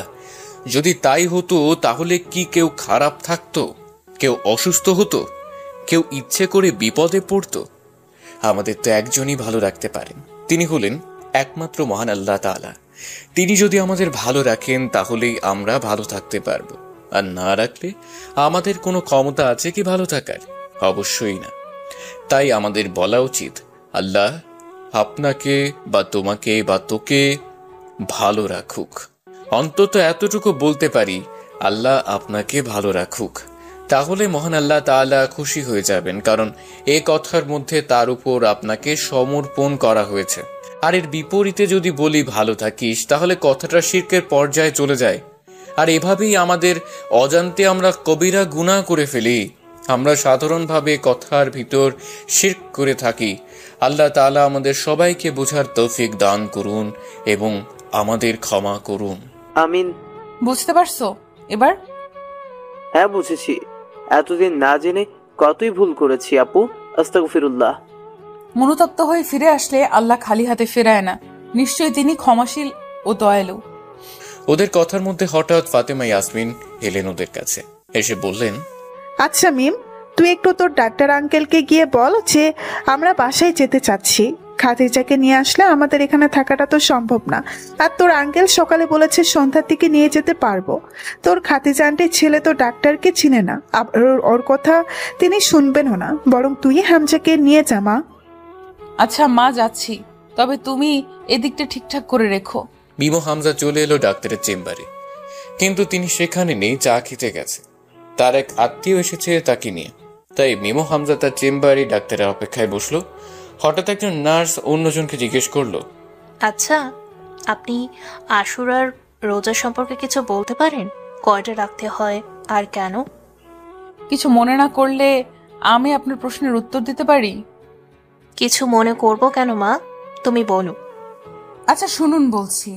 যদি তাই হতো তাহলে কি কেউ খারাপ থাকতো? কেউ অসুস্থ হতো? কেউ ইচ্ছে করে বিপদে পড়তো? আমাদের তো একজনই ভালো রাখতে পারেন, তিনি হলেন একমাত্র মহান আল্লাহ তাআলা। তিনি যদি আমাদের ভালো রাখেন তাহলেই আমরা ভালো থাকতে পারবো, আর না রাখলে আমাদের কোনো ক্ষমতা আছে কি ভালো থাকার? অবশ্যই না। তাই আমাদের বলা উচিত, আল্লাহ আপনাকে বা তোমাকে বা তোকে ভালো রাখুক। অন্তত এতটুকু বলতে পারি, আল্লাহ আপনাকে ভালো রাখুক। তাহলে মহান আল্লাহ তাআলা খুশি হয়ে যাবেন, কারণ এ কথার মধ্যে তার উপর আপনাকে সমর্পণ করা হয়েছে। আর এর বিপরীতে যদি বলি ভালো থাকিস, তাহলে কথাটা শিরকের পর্যায়ে চলে যায়। আর এভাবেই আমাদের অজান্তে আমরা কবিরা গুনাহ করে ফেলি। আমরা সাধারণভাবে কথার ভিতর শিরক করে থাকি। আল্লাহ তাআলা আমাদের সবাইকে বোঝার তৌফিক দান করুন এবং আমাদের ক্ষমা করুন। আমিন। বুঝতে পারছো এবার? হ্যাঁ বুঝেছি। এতদিন না জেনে কতই ভুল করেছি আপু, আস্তাগফিরুল্লাহ। মনোতপ্ত হয়ে ফিরে আসলে আল্লাহ খালি হাতে ফেরায় না, নিশ্চয়ই তিনি ক্ষমাশীল ও দয়ালু। ওদের কথার মধ্যে হঠাৎ ফাতেমা ইয়াসমিন এলেন ওদের কাছে, এসে বললেন, আচ্ছা মিম, তুই একটু তোর ডাক্তার আঙ্কেলকে গিয়ে বল যে আমরা বাসায় যেতে চাচ্ছি। খাদিজাকে নিয়ে আসলে আমাদের এখানে থাকাটা তো সম্ভব না। আর তোর আঙ্কেল সকালে বলেছে সন্ধ্যার দিকে নিয়ে যেতে পারবো। তোর খাদিজা আন্টির ছেলে তো ডাক্তারকে চিনে না, আবার ওর কথা তিনি শুনবেনও না। বরং তুই হামজাকে নিয়ে যা মা। আচ্ছা মা, যাচ্ছি, তবে তুমি এদিকটা ঠিকঠাক করে রেখো। মিমো হামজা চলে এলো ডাক্তারের চেম্বারে, কিন্তু তিনি সেখানে নেই, চা খেতে গেছে। তার এক আত্মীয় এসেছে তাকে নিয়ে, তাই মিমো হামজা তার চেম্বারে ডাক্তারের অপেক্ষায় বসলো। হঠাৎ একজন নার্স অন্যজনকে জিজ্ঞেস করলো, আচ্ছা, আপনি আশুরার রোজা সম্পর্কে কিছু বলতে পারেন? কয়টা রাখতে হয় আর কেন? কিছু মনে না করলে আমি আপনার প্রশ্নের উত্তর দিতে পারি। কিছু মনে করব কেন মা, তুমি বলো। আচ্ছা শুনুন, বলছি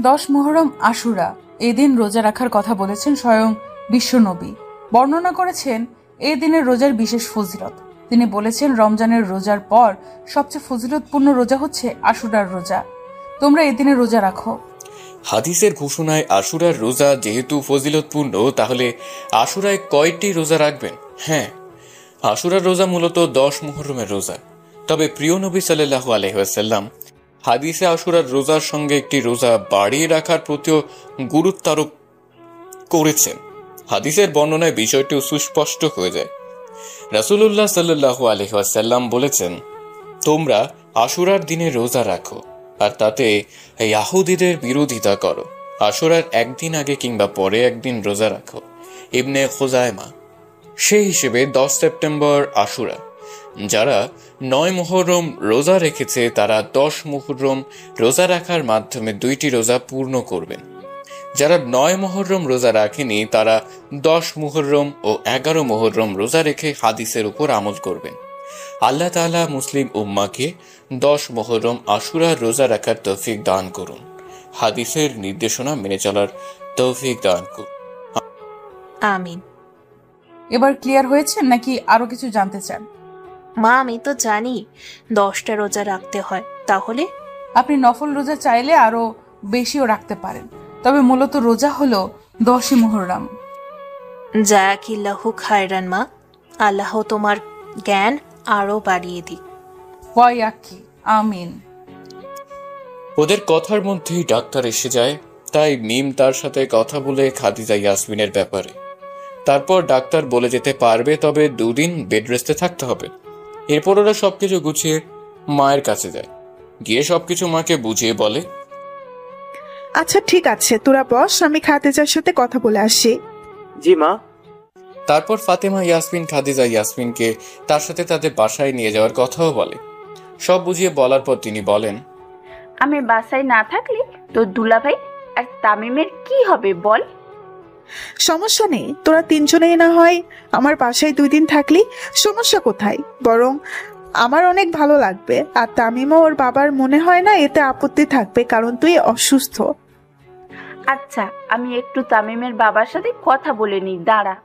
10 মুহররম আশুরা, এই দিন রোজা রাখার কথা বলেছেন স্বয়ং বিশ্বনবী। বর্ণনা করেছেন এই দিনের রোজার বিশেষ ফজিলত। তিনি বলেছেন রমজানের রোজার পর সবচেয়ে ফজিলতপূর্ণ রোজা হচ্ছে আশুরার রোজা। তোমরা এই দিনে রোজা রাখো। হাদিসের ঘোষণায় আশুরার রোজা যেহেতু ফজিলতপূর্ণ, তাহলে আশুরায় কয়টি রোজা রাখবেন? হ্যাঁ, আশুরার রোজা মূলত 10 মুহররমের রোজা। তবে প্রিয় নবী সাল্লাল্লাহু আলাইহি ওয়াসাল্লাম হাদিসে আশুরার রোজার সঙ্গে একটি রোজা বাড়িয়ে রাখার প্রতিও গুরুত্ব আরোপ করেছেন। হাদিসের বর্ণনায় বিষয়টি সুস্পষ্ট হয়ে যায়। রাসূলুল্লাহ সাল্লাল্লাহু আলাইহি ওয়াসাল্লাম বলেছেন, তোমরা আশুরার দিনে রোজা রাখো আর তাতে ইহুদীদের বিরোধিতা করো। আশুরার একদিন আগে কিংবা পরে একদিন রোজা রাখো। ইবনে খুজাইমা। সেই হিসেবে 10 সেপ্টেম্বর আশুরা। যারা 9 মুহররম রোজা রেখেছে তারা 10 মুহররম রোজা রাখার মাধ্যমে 2টি রোজা পূর্ণ করবেন। যারা 9 মুহররম রোজা রাখেনি তারা 10 মুহররম ও 11 মুহররম রোজা রেখে হাদিসের উপর আমল করবেন। আল্লাহ তাআলা মুসলিম উম্মাহকে 10 মুহররম আশুরার রোজা রাখার তৌফিক দান করুন। হাদিসের নির্দেশনা মেনে চলার তৌফিক দান করুন। আমিন। এবার ক্লিয়ার হয়েছে নাকি আরো কিছু জানতে চান? মা, আমি তো জানি 10টা রোজা রাখতে হয়। তাহলে আপনি নফল রোজা চাইলে আরো বেশিও রাখতে পারেন, তবে মূলত রোজা হলো 10 মুহররম। জাযাকিল্লাহু খায়রান মা, আল্লাহ তোমার জ্ঞান আরো বাড়িয়ে দিক। ওয়াইয়াকি, আমিন। ওদের কথার মধ্যেই ডাক্তার এসে যায়, তাই মিম তার সাথে কথা বলে খাদিজা ইয়াসমিনের ব্যাপারে। তারপর ডাক্তার বলে যেতে পারবে, তবে 2 দিন বেড রেস্টে থাকতে হবে। এরপর ওরা সবকিছু গুছিয়ে মায়ের কাছে যায়। গিয়ে সবকিছু মাকে বুঝিয়ে বলে, আচ্ছা ঠিক আছে, তোরা বস, আমি খাদিজার সাথে কথা বলে আসি। জি মা। তারপর ফাতেমা ইয়াসমিন খাদিজা ইয়াসমিনকে তার সাথে তাদের বাসায় নিয়ে যাওয়ার কথাও বলে। সব বুঝিয়ে বলার পর তিনি বলেন, আমি বাসায় না থাকলে তোর দুলাভাই আর তামিমের কি হবে বল? সমস্যা নেই, তোরা 3 জনেই না হয় আমার বাসায় 2 দিন থাকলি সমস্যা কোথায়? বরং আমার অনেক ভালো লাগবে। আর তামিমও ওর বাবার মনে হয় না এতে আপত্তি থাকবে, কারণ তুই অসুস্থ। আচ্ছা, আমি একটু তামিমের বাবার সাথে কথা বলে নিই, দাঁড়া।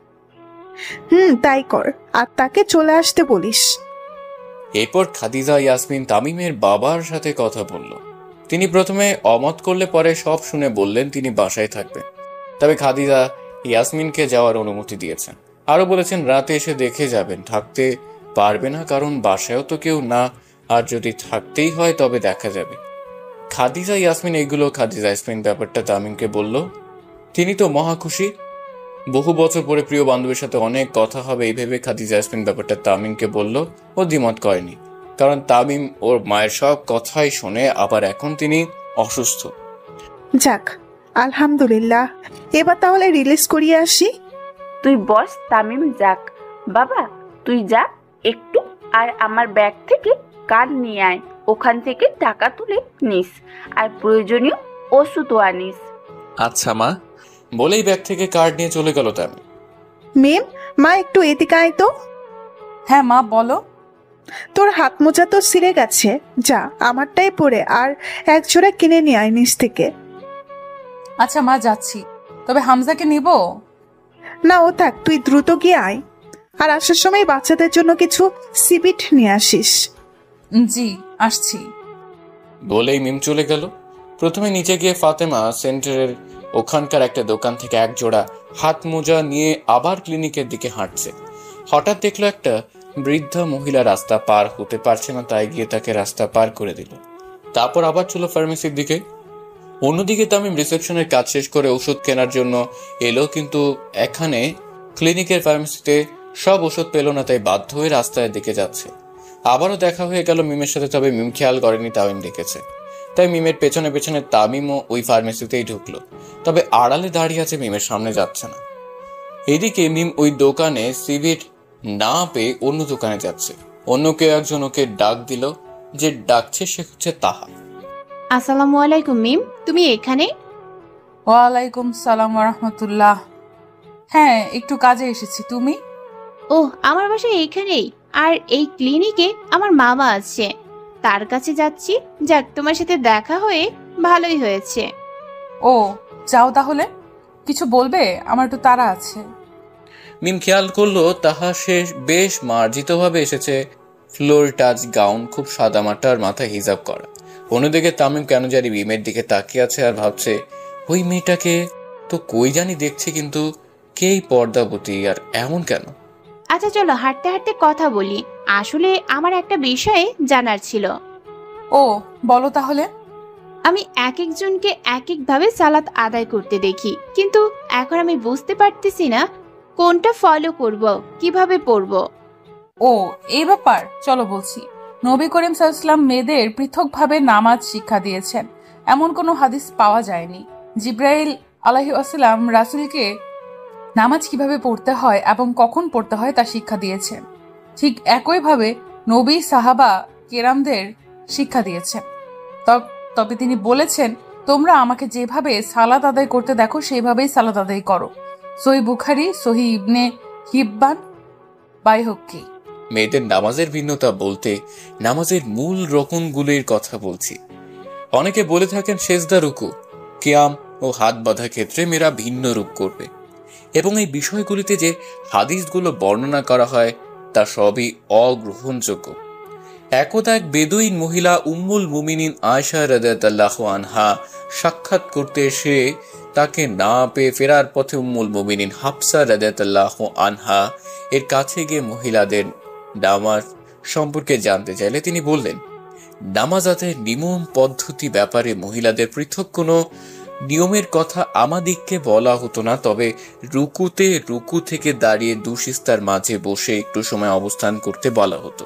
তাই কর, আর তাকে চলে আসতে বলিস। এরপর খাদিজা ইয়াসমিন তামিমের বাবার সাথে কথা বলল। তিনি প্রথমে অমত করলে পরে সব শুনে বললেন তিনি বাসায় থাকবেন। তবে খাদিজা ইয়াসমিনকে যাওয়ার অনুমতি দিয়েছেন। আরো বলেছেন রাতে এসে দেখে যাবেন, থাকতে পারবে না কারণ বাসায়ও তো কেউ না, আর যদি থাকতেই হয় তবে দেখা যাবে। খাদিজা ইয়াসমিন এগুলো খাদিজা ইয়াসমিন ব্যাপারটা তামিমকে বলল। তিনি তো মহা খুশি। বহু বছর পরে প্রিয় বান্ধবীর সাথে অনেক কথা হবে এই ভেবে খাদিজা ইয়াসমিন ব্যাপারটা তামিমকে বলল। ও দ্বিমত করেনি, কারণ তামিম ওর মায়ের সব কথাই শোনে, আবার এখন তিনি অসুস্থ। যাক, আলহামদুলিল্লাহ। এবার তাহলে রিলিজ করিয়ে আসি। তুই বস, তামিম যাক। বাবা তুই যা একটু, আর আমার ব্যাগ থেকে কার্ড নিয়ে আয়, ওখান থেকে টাকা তুলে নিস, আর প্রয়োজনীয় ওষুধও আনিস। আচ্ছা মা। বলেই ব্যাগ থেকে কার্ড নিয়ে চলে গেল তামিম। মেম, মা একটু এদিকে আয় তো। হ্যাঁ মা, বলো। তোর হাত মোজা তো ছিঁড়ে গেছে, যা আমারটাই পরে আর 1 জোড়া কিনে নিয়ে আয় নিচ থেকে। আচ্ছা মা, যাচ্ছি। তবে হামজাকে নিব না, ও থাক, তুই দ্রুত গিয়ে আয়। আর আসার সময় বাচ্চাদের জন্য কিছু সিবিট নিয়ে আসিস। জি, আসছি। বলেই মিম চলে গেল। প্রথমে নিচে গিয়ে ফাতেমা সেন্টারের ওখানকার একটা দোকান থেকে 1 জোড়া হাত মোজা নিয়ে আবার ক্লিনিকের দিকে হাঁটছে। হঠাৎ দেখলো একটা বৃদ্ধা মহিলা রাস্তা পার হতে পারছে না, তাই গিয়ে তাকে রাস্তা পার করে দিল। তারপর আবার চলো ফার্মেসির দিকে। অন্যদিকে তামিম রিসেপশনের কাজ শেষ করে ওষুধ কেনার জন্য এলো, কিন্তু এখানে ক্লিনিকের ফার্মেসিতে সব ওষুধ পেল না, তাই বাধ্য হয়ে রাস্তায় দিকে যাচ্ছে। আবারও দেখা হয়ে গেল মিমের সাথে, তবে মিম খেয়াল করেনি তামিম দেখেছে, তাই মিমের পেছনে পেছনে তামিমও ওই ফার্মেসিতেই ঢুকলো, তবে আড়ালে দাঁড়িয়ে আছে, মিমের সামনে যাচ্ছে না। এদিকে মিম ওই দোকানে সিভিট না পেয়ে অন্য দোকানে যাচ্ছে। অন্য কেউ একজন ওকে ডাক দিল, যে ডাকছে সে হচ্ছে তাহা। আসসালামু আলাইকুম মিম, তুমি এখানে? ওয়ালাইকুম সালাম রাহমাতুল্লাহ। হ্যাঁ, একটু কাজে এসেছি। তুমি? ও, আমার বাসা এইখানেই, আর এই ক্লিনিকে আমার মামা আছে, তার কাছে যাচ্ছি। যাক, তোমার সাথে দেখা হয়ে ভালোই হয়েছে। ও, যাও তাহলে। কিছু বলবে? আমার একটু তাড়া আছে। মিম খেয়াল করলো তাহা সে বেশ মার্জিতভাবে এসেছে, ফ্লোর টাচ গাউন, খুব সাদামাটা আর মাথায় হিজাব করা। অন্যদিকে তামিম কেন জানি মিমের দিকে তাকিয়ে আছে আর ভাবছে, ওই মেয়েটাকে তো কই জানি দেখছে, কিন্তু কেই পর্দাবতী আর এমন কেন? আচ্ছা চলো হাঁটতে হাঁটতে কথা বলি, আসলে আমার একটা বিষয়ে জানার ছিল। ও, বলো তাহলে। আমি এক একজনকে এক একভাবে সালাত আদায় করতে দেখি, কিন্তু এখন আমি বুঝতে পারতেছি না কোনটা ফলো করব, কিভাবে পড়ব। ও, এই ব্যাপার, চলো বলছি। নবী করিম সাল্লাল্লাহু আলাইহি ওয়াসাল্লাম মেয়েদের পৃথকভাবে নামাজ শিক্ষা দিয়েছেন, এমন কোনো হাদিস পাওয়া যায়নি। জিব্রাইল আলাইহিস সালাম রাসূলকে নামাজ কিভাবে পড়তে হয় এবং কখন পড়তে হয় তা শিক্ষা দিয়েছেন। ঠিক একইভাবে নবী সাহাবা কেরামদের শিক্ষা দিয়েছেন। তবে তিনি বলেছেন, তোমরা আমাকে যেভাবে সালাত আদায় করতে দেখো সেইভাবেই সালাত আদায় করো। সহিহ বুখারী, সহিহ ইবনে হিব্বান, বাইহক্কি। মেয়েদের নামাজের ভিন্নতা বলতে নামাজের মূল রকমগুলির কথা বলছি। অনেকে বলে থাকেন সেজদা, রুকু, কিয়াম ও হাত বাঁধা ক্ষেত্রে মেয়েরা ভিন্ন রূপ করবে, এবং এই বিষয়গুলিতে যে হাদিসগুলো বর্ণনা করা হয় তা সবই অগ্রহণযোগ্য। একদা এক বেদুইন মহিলা উম্মুল মুমিনিন আয়েশা রাদিয়াল্লাহু আনহা সাক্ষাৎ করতে এসে তাকে না পেয়ে ফেরার পথে উম্মুল মুমিনিন হাফসা রাদিয়াল্লাহু আনহা এর কাছে গিয়ে মহিলাদের নামাজ সম্পর্কে জানতে চাইলে তিনি বললেন, নামাজ আদায়ের নিয়ম পদ্ধতি ব্যাপারে মহিলাদের পৃথক কোনো নিয়মের কথা আমাদিগকে বলা হতো না, তবে রুকু থেকে দাঁড়িয়ে দুশিস্তার মাঝে বসে একটু সময় অবস্থান করতে বলা হতো।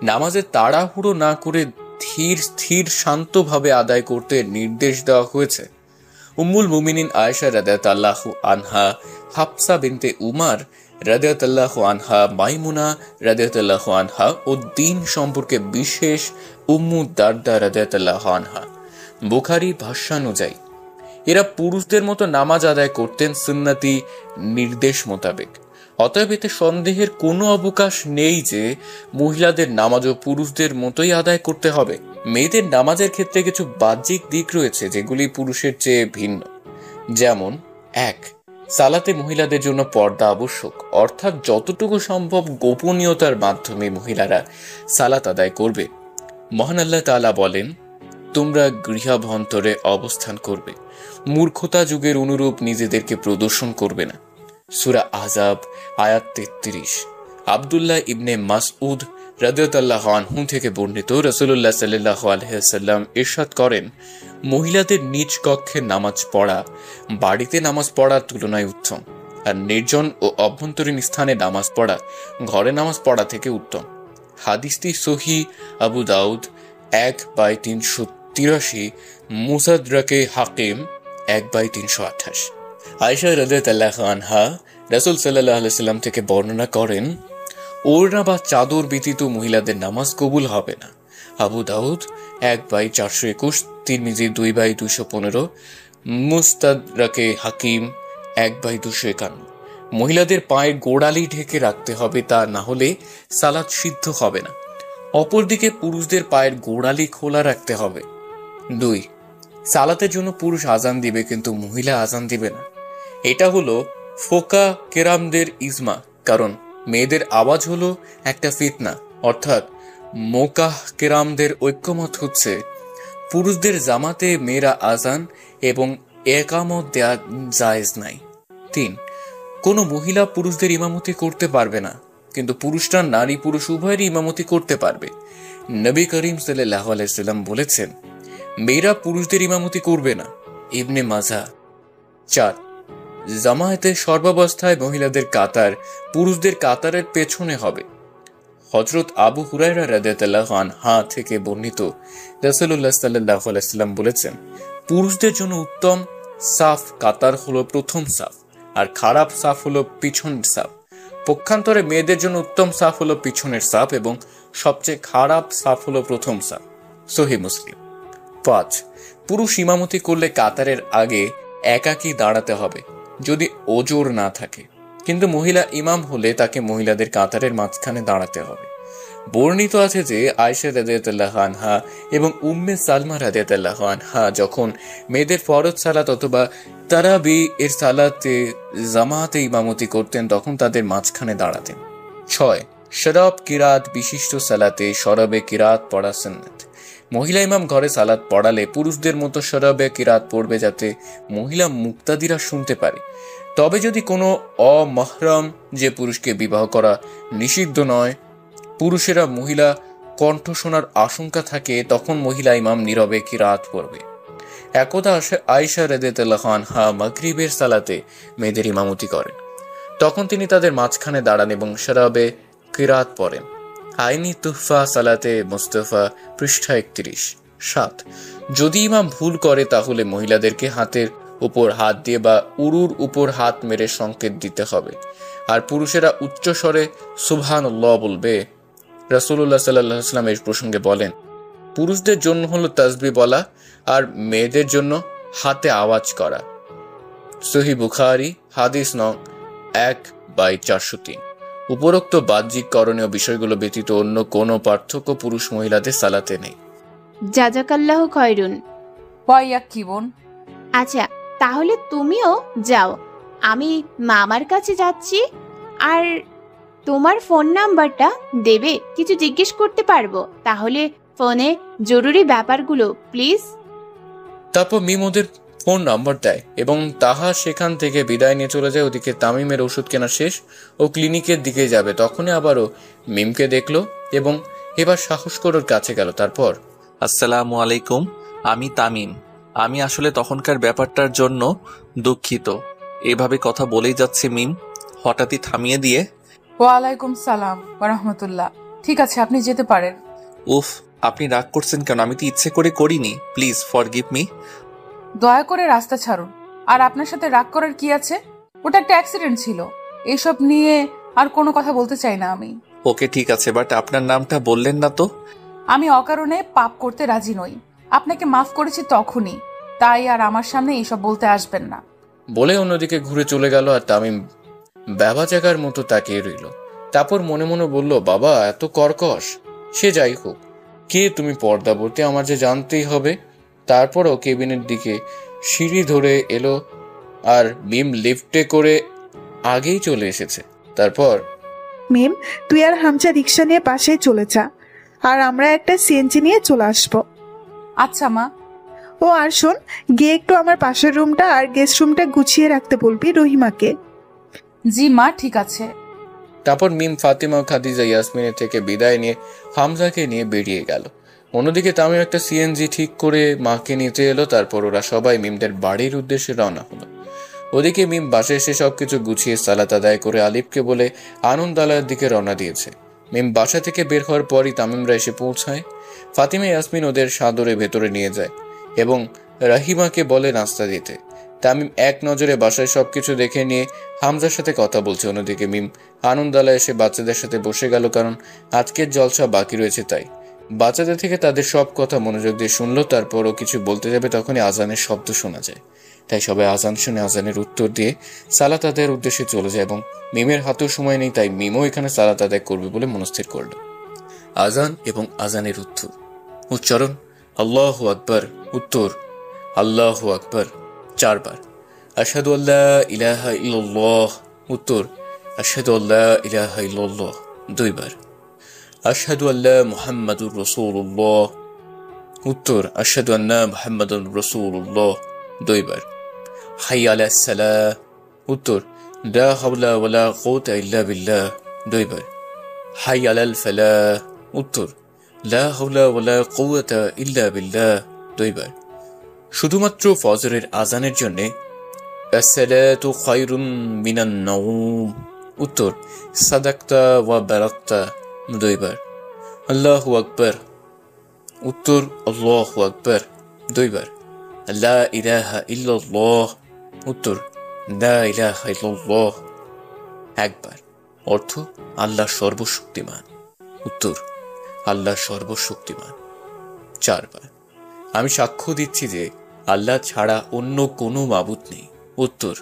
নামাজে তাড়াহুড়ো না করে ধীর স্থির শান্তভাবে আদায় করতে নির্দেশ দেওয়া হয়েছে। উম্মুল মুমিনিন আয়েশা রাদিয়াল্লাহু আনহা, হাফসা বিনতে উমার রাদিয়াল্লাহু আনহা, মাইমুনা রাদিয়াল্লাহু আনহা ও দ্বীন সম্পর্কে বিশেষ উম্মু দারদা রাদিয়াল্লাহু আনহা। বুখারী ভাষ্যানুযায়ী এরা পুরুষদের মতো নামাজ আদায় করতেন সুন্নতি নির্দেশ মোতাবেক। অতএব এতে সন্দেহের কোনো অবকাশ নেই যে মহিলাদের নামাজও পুরুষদের মতোই আদায় করতে হবে। মেয়েদের নামাজের ক্ষেত্রে কিছু বাহ্যিক দিক রয়েছে যেগুলি পুরুষের চেয়ে ভিন্ন। যেমন, 1. সালাতে মহিলাদের জন্য পর্দা আবশ্যক, অর্থাৎ যতটুকু সম্ভব গোপনীয়তার মাধ্যমে মহিলারা সালাত আদায় করবে। মহান আল্লাহ তাআলা বলেন, তোমরা গৃহাভন্তরে অবস্থান করবে, মূর্খতা যুগের অনুরূপ নিজেদেরকে প্রদর্শন করবে না। সূরা আহজাব আয়াত 33। আব্দুল্লাহ ইবনে মাসউদ রাদিয়াল্লাহু আনহু থেকে বর্ণিত, রাসূলুল্লাহ সাল্লাল্লাহু আলাইহি ওয়াসাল্লাম ইরশাদ করেন, মহিলাদের নিজ কক্ষে নামাজ পড়া বাড়িতে নামাজ পড়ার তুলনায় উত্তম, আর নির্জন ও অভ্যন্তরীণ স্থানে নামাজ পড়া ঘরে নামাজ পড়া থেকে উত্তম। হাদিসটি সহিহ আবু দাউদ 1/383, মুসাদরাকে হাকিম 1/328। আয়েশা রাদিয়াল্লাহু আনহা রাসূল সাল্লাল্লাহু আলাইহি ওয়াসাল্লাম থেকে বর্ণনা করেন, ওড়না বা চাদর ব্যতীত মহিলাদের নামাজ কবুল হবে না। আবু দাউদ 1/421, তিরমিজি 2/215, মুস্তাদরাকে হাকিম 1/251। মহিলাদের পায়ের গোড়ালি ঢেকে রাখতে হবে, তা না হলে সালাত সিদ্ধ হবে না। অপরদিকে পুরুষদের পায়ের গোড়ালি খোলা রাখতে হবে। 2. সালাতের জন্য পুরুষ আজান দিবে, কিন্তু মহিলা আজান দিবে না। এটা হলো ফোকা কেরামদের ইজমা, কারণ মেয়েদের আওয়াজ হলো একটা ফিতনা, অর্থাৎ মোকাহ কেরামদের ঐক্যমত হচ্ছে পুরুষদের জামাতে মেয়েরা আজান এবং একামত দেয়া জায়েজ নাই। 3. কোনো মহিলা পুরুষদের ইমামতি করতে পারবে না। কিন্তু পুরুষরা নারী পুরুষ উভয়েরই ইমামতি করতে পারবে। নবী করিম সাল্লাল্লাহু আলাইহি ওয়াসাল্লাম বলেছেন, মেয়েরা পুরুষদের ইমামতি করবে না। ইবনে মাজা। 4, জামায়াতে সর্বাবস্থায় মহিলাদের কাতার পুরুষদের কাতারের পেছনে হবে। হযরত আবু হুরায়রা রাদিয়াল্লাহু আনহু থেকে বর্ণিত, রাসূলুল্লাহ সাল্লাল্লাহু আলাইহি ওয়াসাল্লাম বলেছেন, পুরুষদের জন্য উত্তম সাফ কাতার হলো প্রথম সাফ, আর খারাপ সাফ হলো পিছনের সাফ। পক্ষান্তরে মেয়েদের জন্য উত্তম সাফ হলো পিছনের সাফ এবং সবচেয়ে খারাপ সাফ হলো প্রথম সাফ। সহিহ মুসলিম। 5, পুরুষ ইমামতি করলে কাতারের আগে একাকী দাঁড়াতে হবে যদি ওজোর না থাকে, কিন্তু মহিলা ইমাম হলে তাকে মহিলাদের কাতারের মাঝখানে দাঁড়াতে হবে। বর্ণিত আছে যে আয়েশা রাদিয়াল্লাহু আনহা এবং উম্মে সালমা রাদিয়াল্লাহু আনহা যখন মেয়েদের ফরজ সালাত অথবা তারাবি এর সালাতে জামাতে ইমামতি করতেন তখন তাদের মাঝখানে দাঁড়াতেন। 6, শরাব কিরাত বিশিষ্ট সালাতে শরাবে কিরাত পড়া সুন্নাত। মহিলা ইমাম ঘরে সালাত পড়ালে পুরুষদের মতো শরাবে কিরাত পড়বে যাতে মহিলা মুক্তাদিরা শুনতে পারে। তবে যদি কোনো অমাহরম যে পুরুষকে বিবাহ করা নিষিদ্ধ নয়, পুরুষেরা মহিলা কণ্ঠ শোনার আশঙ্কা থাকে, তখন মহিলা ইমাম নীরবে কিরাত পড়বে। একদা আয়েশা রাদিয়াল্লাহু আনহা মাগরিবের সালাতে মেয়েদের ইমামতি করেন। তখন তিনি তাদের মাঝখানে দাঁড়ান এবং শরাবে কিরাত পড়েন। আইনি তুহফা সালাতে মুস্তাফা পৃষ্ঠা 31। 7, যদি ইমাম ভুল করে তাহলে মহিলাদেরকে হাতের উপর হাত দিয়ে বা উরুর উপর হাত মেরে সংকেত দিতে হবে, আর পুরুষেরা উচ্চ স্বরে সুবহানাল্লাহ বলবে। রাসূলুল্লাহ সাল্লাল্লাহু আলাইহি ওয়াসাল্লাম এই প্রসঙ্গে বলেন, পুরুষদের জন্য হলো তাসবিহ বলা আর মেয়েদের জন্য হাতে আওয়াজ করা। সহিহ বুখারী হাদিস নং 1/403। উপরোক্ত বাহ্যিক করণীয় বিষয়গুলো ব্যতীত অন্য কোনো পার্থক্য পুরুষ মহিলাদের সালাতে নেই। জাযাকাল্লাহু খয়রুন। ওয়াইয়াক কি বোন? আচ্ছা, তাহলে তুমিও যাও, আমি মামার কাছে যাচ্ছি। আর তোমার ফোন নাম্বারটা দেবে, কিছু জিজ্ঞেস করতে পারবো, তাহলে ফোনে জরুরি ব্যাপারগুলো প্লিজ। তারপর মিম ওদের ফোন নাম্বার দেয় এবং তাহা সেখান থেকে বিদায় নিয়ে চলে যায়। ওদিকে তামিমের ওষুধ কেনা শেষ, ও ক্লিনিকের দিকে যাবে, তখনই আবারও মিমকে দেখলো এবং এবার সাহস করে ওর কাছে গেল। তারপর, আসসালামু আলাইকুম, আমি তামিম। আমি আসলে তখনকার ব্যাপারটার জন্য দুঃখিত। এভাবে কথা বলেই যাচ্ছে মিম হঠাৎই থামিয়ে দিয়ে, ওয়ালাইকুম সালাম ওয়া রাহমাতুল্লাহ। ঠিক আছে, আপনি যেতে পারেন। উফ, আপনি রাগ করছেন কেন? আমি তো ইচ্ছে করে করিনি, প্লিজ ফরগিভ মি। দয়া করে রাস্তা ছাড়ুন। আর আপনার সাথে রাগ করার কি আছে? ওটা একটা অ্যাক্সিডেন্ট ছিল, এইসব নিয়ে আর কোনো কথা বলতে চাই না আমি। ওকে ঠিক আছে, বাট আপনার নামটা বললেন না তো। আমি অকারণে পাপ করতে রাজি নই, আপনাকে মাফ করেছি তখনই, তাই আর আমার সামনে এইসব বলতে আসবেন না। বলে অন্যদিকে ঘুরে চলে গেল আর তামিম ব্যাবা জাগার মতো তাকিয়ে রইল। তারপর মনে মনে বলল, বাবা এত কর্কশ। সে যাই হোক, কে তুমি পর্দাবর্তী আমার যে জানতেই হবে। তারপরও কেবিনের দিকে সিঁড়ি ধরে এলো আর মিম লিফটে করে আগেই চলে এসেছে। তারপর, মিম তুই আর হামজা রিক্সা নিয়ে পাশেই চলে যা, আর আমরা একটা সিএনজি নিয়ে চলে আসবো। আচ্ছা মা। ও আর শোন, গিয়ে একটু আমার পাশের রুমটা আর গেস্ট রুমটা গুছিয়ে রাখতে বলবি রহিমাকে। জি মা, ঠিক আছে। তারপর মিম ফাতিমা ও খাদিজা ইয়াসমিনের থেকে বিদায় নিয়ে হামজাকে নিয়ে বেরিয়ে গেল। অন্যদিকে তামিম একটা সিএনজি ঠিক করে মাকে নিতে এলো। তারপর ওরা সবাই মিমদের বাড়ির উদ্দেশ্যে রওনা হলো। ওদিকে মিম বাসায় এসে সবকিছু গুছিয়ে সালাত আদায় করে আলিফকে বলে আনন্দালয়ের দিকে রওনা দিয়েছে। মিম বাসা থেকে বের হওয়ার পরই তামিমরা এসে পৌঁছায়। ফাতিমা ইয়াসমিন ওদের সাদরে ভেতরে নিয়ে যায় এবং রাহিমাকে বলে নাস্তা দিতে। তামিম এক নজরে বাসায় সবকিছু দেখে নিয়ে হামজার সাথে কথা বলছে। অন্যদিকে মিম আনন্দালয়ে এসে বাচ্চাদের সাথে বসে গেল, কারণ আজকের জলসা বাকি রয়েছে। তাই বাচ্চাদের থেকে তাদের সব কথা মনোযোগ দিয়ে শুনলো। তারপরও কিছু বলতে যাবে তখনই আজানের শব্দ শোনা যায়। তাই সবাই আজান শুনে আজানের উত্তর দিয়ে সালাত আদায়ের উদ্দেশ্যে চলে যায় এবং মিমের হাতেও সময় নেই, তাই মিমও এখানে সালাত আদায় করবে বলে মনস্থির করল। আজান এবং আজানের উত্তর উচ্চারণ আল্লাহু আকবার, উত্তর আল্লাহু আকবার 4 বার। আশহাদু আল্লা ইলাহা ইল্লাল্লাহ, উত্তর আশহাদু আল্লা ইলাহা ইল্লাল্লাহ 2 বার। আশহাদু আল্লা মুহাম্মাদুর রাসূলুল্লাহ, উত্তর আশহাদু আন্না মুহাম্মাদুর রাসূলুল্লাহ 2 বার। হাইয়া আলাস সালাহ, উত্তর লা হাওলা ওয়ালা কুওয়াতা ইল্লা বিল্লাহ 2 বার। হাই আলাল ফালাহ। উত্তর, লা হাওলা ওয়ালা কুওয়াতা ইল্লা বিল্লাহ। 2 বার। শুধুমাত্র ফজরের আজানের জন্য আসসালাতু খায়রুম মিনান নাওম। উত্তর, সাদাকতা ওয়া বারাকতা। 2 বার। আল্লাহু আকবার। উত্তর, আল্লাহু আকবার। 2 বার। লা ইলাহা ইল্লাল্লাহ। উত্তর, লা ইলাহা ইল্লাল্লাহ। 1 বার। অর্থ, আল্লাহ সর্বশক্তিমান। উত্তর, আল্লাহ সর্বশক্তিমান। 4 বার। আমি সাক্ষ্য দিচ্ছি যে আল্লাহ ছাড়া অন্য কোনো মাবুদ নেই। উত্তর,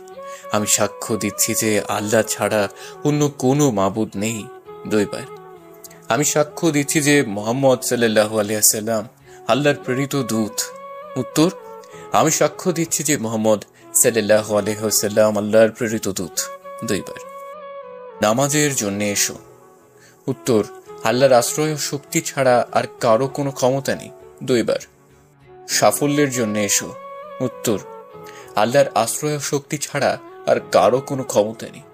আমি সাক্ষ্য দিচ্ছি যে আল্লাহ ছাড়া অন্য কোনো মাবুদ নেই। 2 বার। আমি সাক্ষ্য দিচ্ছি যে মুহাম্মদ সাল্লাল্লাহু আলাইহি ওয়াসাল্লাম আল্লাহর প্রেরিত দূত। উত্তর, আমি সাক্ষ্য দিচ্ছি যে মুহাম্মদ সাল্লাল্লাহু আলাইহি ওয়াসাল্লাম আল্লাহর প্রেরিত দূত। 2 বার। নামাজের জন্য এসো। উত্তর, আল্লাহর আশ্রয় ও শক্তি ছাড়া আর কারো কোনো ক্ষমতা নেই। 2 বার। সাফল্যের জন্য এসো। উত্তর, আল্লাহর আশ্রয় ও শক্তি ছাড়া আর কারো কোনো ক্ষমতা নেই।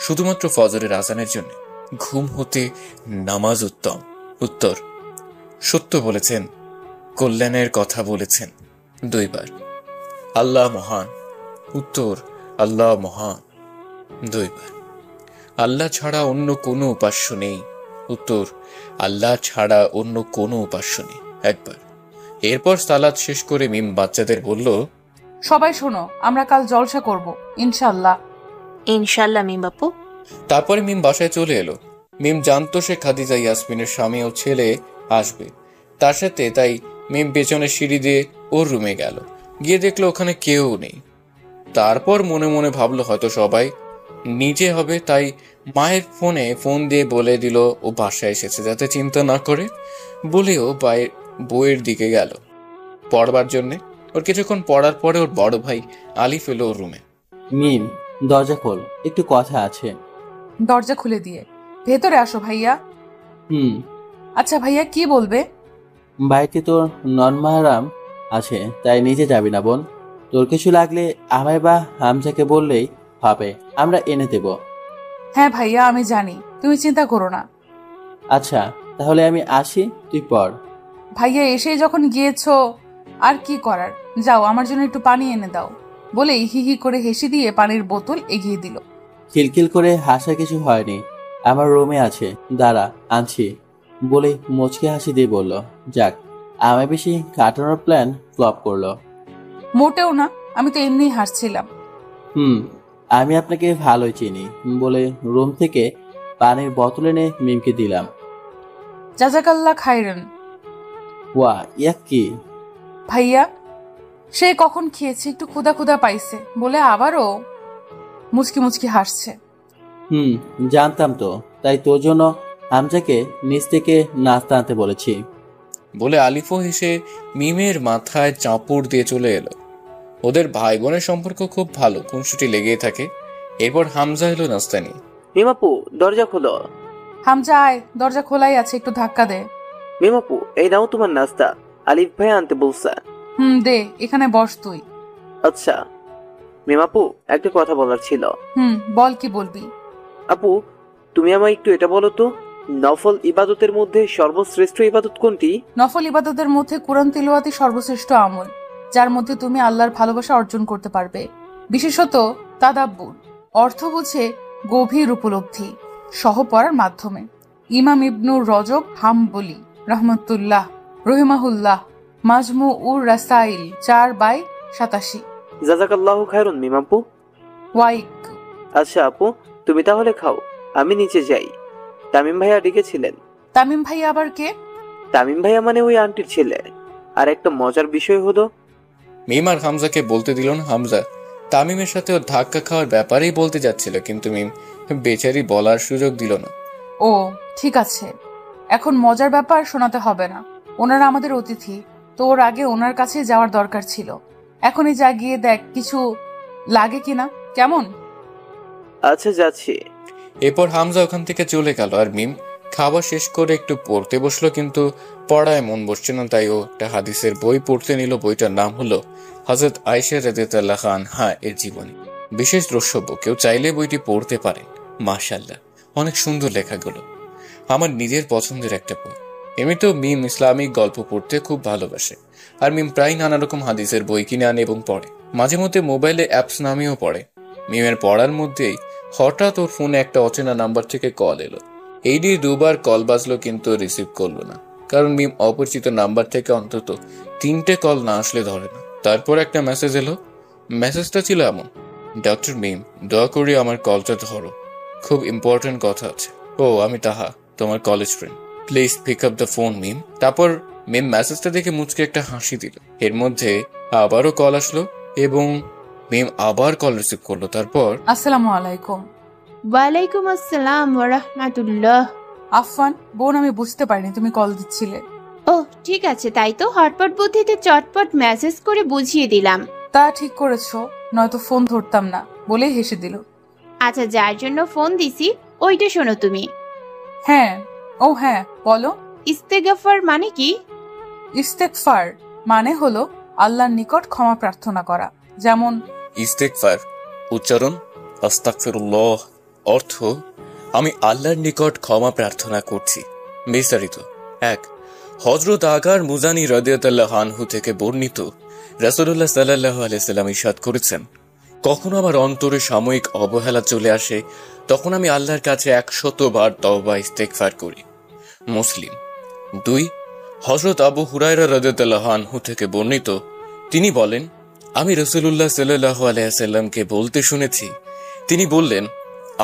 শুধুমাত্র ফজরের আজানের জন্য ঘুম হতে নামাজ উত্তম। উত্তর, সত্য বলেছেন, কল্যাণের কথা বলেছেন। 2 বার। আল্লাহ মহান। উত্তর, আল্লাহ মহান। 2 বার। আল্লাহ ছাড়া অন্য কোনো উপাস্য নেই। উত্তর, আল্লাহ ছাড়া অন্য কোনো উপাস্য নেই। 1 বার। এরপর সালাত শেষ করে মিম বাচ্চাদের বলল, সবাই শোনো, আমরা কাল জলসা করব ইনশাআল্লাহ। ইনশাআল্লাহ মিম বাপু। তারপরে মিম বাসায় চলে এলো। মিম জানতো সে খাদিজা ইয়াসমিনের স্বামী ও ছেলে আসবে তার সাথে, তাই মিম পেছনে সিঁড়ি দিয়ে ওর রুমে গেল। গিয়ে দেখলো ওখানে কেউ নেই। তারপর মনে মনে ভাবলো হয়তো সবাই নিজে হবে, তাই মায়ের ফোনে ফোন দিয়ে বলে দিল ও বাসায় এসেছে যাতে চিন্তা না করে। বলেও বইয়ের দিকে গেল পড়বার জন্যে। ওর কিছুক্ষণ পড়ার পরে ওর বড় ভাই আলিফ এলো ওর রুমে। মিম, দরজা খোল, একটু কথা আছে। দরজা খুলে দিয়ে, ভেতরে আসো ভাইয়া। আচ্ছা ভাইয়া, কি বলবে? বাড়িতে তোর নন মাহরাম আছে, তাই নিজে যাবি না বোন। তোর কিছু লাগলে আমায় বা হামজাকে বললেই হবে, আমরা এনে দেব। হ্যাঁ ভাইয়া, আমি জানি, তুমি চিন্তা করো না। আচ্ছা, তাহলে আমি আসি, তুই পড়। ভাইয়া এসে যখন গিয়েছো আর কি করার, যাও আমার জন্য একটু পানি এনে দাও বলেই হি করে হেসে দিয়ে পানির বোতল এগিয়ে দিল। খিলখিল করে হাসা কিছু হয়নি, আমার রুমে আছে, দাঁড়া আনছি বলে মুচকে হাসি দিয়ে বলল, যাক আমায় বেশি কাটানোর প্ল্যান ফ্লপ করলো। মোটেও না, আমি তো এমনি হাসছিলাম। আমি আপনাকে ভালোই চিনি বলে রুম থেকে পানির বোতল এনে মিমকে দিলাম। জাজাকাল্লাহ খাইরান। ওয়া, ইয়া কি? ভাইয়া সে কখন খেয়েছে, একটু ক্ষুধা ক্ষুধা পাইছে বলে আবারও মুচকি মুচকি হাসছে। জানতাম তো, তাই তোর জন্য হামজাকে নিচ থেকে নাস্তা আনতে বলেছি বলে আলিফও হেসে মিমের মাথায় চাপড় দিয়ে চলে এলো। ওদের ভাই বোনের সম্পর্ক খুব ভালো, খুনসুটি লেগেই থাকে। এরপর হামজা এলো নাস্তা নিয়ে। মিমাপু, দরজা খোলো। হামজা আয়, দরজা খোলাই আছে, একটু ধাক্কা দে। মিমাপু, এই নাও তোমার নাস্তা, আলিফ ভাই আনতে বলছে। দে, এখানে বস তুই। আচ্ছা মিমাপু, একটা কথা বলার ছিল। বল, কি বলবি? আপু, তুমি আমায় একটু এটা বলো তো, নফল ইবাদতের মধ্যে সর্বশ্রেষ্ঠ ইবাদত কোনটি? নফল ইবাদতের মধ্যে কুরআন তিলাওয়াতই সর্বশ্রেষ্ঠ আমল, যার মধ্যে তুমি আল্লাহর ভালোবাসা অর্জন করতে পারবে। বিশেষত তাদাব্বুর, অর্থ বুঝে গভীর উপলব্ধি সহ পড়ার মাধ্যমে। ইমাম ইবনুর রজব হাম্বলি রহিমাহুল্লাহ, মাজমুউর রাসাইল 4/87। জাযাকাল্লাহু খায়রুন মিমাপু। ওয়াইক। আচ্ছা আপু, তুমি তাহলে খাও, আমি নিচে যাই। তামিম ভাইয়া ডেকেছিলেন। তামিম ভাইয়া আবার কে? তামিম ভাইয়া মানে ওই আন্টির ছেলে। আর একটা মজার বিষয় হলো, মিম আর হামজাকে বলতে দিল না। হামজা তামিমের সাথে ওর ধাক্কা খাওয়ার ব্যাপারেই বলতে যাচ্ছিল, কিন্তু মিম বেচারি বলার সুযোগ দিল না। ও ঠিক আছে, এখন মজার ব্যাপার শোনাতে হবে না, ওনারা আমাদের অতিথি, তো ওর আগে ওনার কাছে যাওয়ার দরকার ছিল। এখনই যা গিয়ে দেখ কিছু লাগে কিনা, কেমন? আচ্ছা যাচ্ছি। এরপর হামজা ওখান থেকে চলে গেল আর মিম খাওয়া শেষ করে একটু পড়তে বসলো, কিন্তু পড়ায় মন বসছে না, তাই ও একটা হাদিসের বই পড়তে নিল। বইটার নাম হলো হযরত আয়েশা রাদিয়াল্লাহু আনহা এর জীবনী। বিশেষ দ্রষ্টব্য, কেউ চাইলে বইটি পড়তে পারেন। মাশাআল্লাহ, অনেক সুন্দর লেখাগুলো। আমার নিজের পছন্দের একটা বই। এমনিতেও মিম ইসলামিক গল্প পড়তে খুব ভালোবাসে, আর মিম প্রায় নানা রকম হাদিসের বই কিনে আনে এবং পড়ে। মাঝে মধ্যে মোবাইলে অ্যাপস নামিয়েও পড়ে। মিমের পড়ার মধ্যেই হঠাৎ ওর ফোনে একটা অচেনা নাম্বার থেকে কল এলো। এই দিয়ে দুবার কল বাজলো, কিন্তু রিসিভ করলো না, কারণ মিম অপরিচিত নাম্বার থেকে অন্তত 3টে কল না আসলে ধরে না। তারপর একটা মেসেজ এলো। মেসেজটা ছিল এমন: ডক্টর মিম, দয়া করে আমার কলটা ধরো, খুব ইম্পর্টেন্ট কথা আছে। ও আমি তাহা, তোমার college friend, please pick up the phone Mim. তারপর মিম মেসেজটা দেখে মুচকে একটা হাসি দিল। এর মধ্যে আবারও কল আসলো এবং মিম আবার কল রিসিভ করলো। তারপর আসসালামু আলাইকুম। ওয়ালাইকুম আসসালাম ওয়া রাহমাতুল্লাহ। আফওয়ান বোন, আমি বুঝতে পারিনি তুমি কল দিচ্ছিলে। ও ঠিক আছে, তাই তো হটপট বুদ্ধিতে চটপট মেসেজ করে বুঝিয়ে দিলাম। তা ঠিক করেছো, নয়তো ফোন ধরতাম না বলেই হেসে দিল। আচ্ছা, যার জন্য ফোন দিছি ওইটা শোনো তুমি। হ্যাঁ, ও হ্যাঁ বলো। ইস্তেগফার মানে কি? ইস্তেগফার মানে হলো আল্লাহর নিকট ক্ষমা প্রার্থনা করা। যেমন ইস্তেগফার উচ্চারণ আস্তাগফিরুল্লাহ, অর্থ আমি আল্লাহর নিকট ক্ষমা প্রার্থনা করছি। বিস্তারিত: 1. হযরত আগার মুজানি রাদিয়াল্লাহু আনহু থেকে বর্ণিত, রাসূলুল্লাহ সাল্লাল্লাহু আলাইহি সাল্লাম ইরশাদ করেছেন, কখনো আমার অন্তরে সাময়িক অবহেলা চলে আসে, তখন আমি আল্লাহর কাছে 100 বার তওবা ইস্তেগফার করি। মুসলিম। 2. হযরত আবু হুরায়রা রাদিয়াল্লাহু আনহু থেকে বর্ণিত, তিনি বলেন, আমি রাসূলুল্লাহ সাল্লাল্লাহু আলাইহি সাল্লামকে বলতে শুনেছি, তিনি বললেন,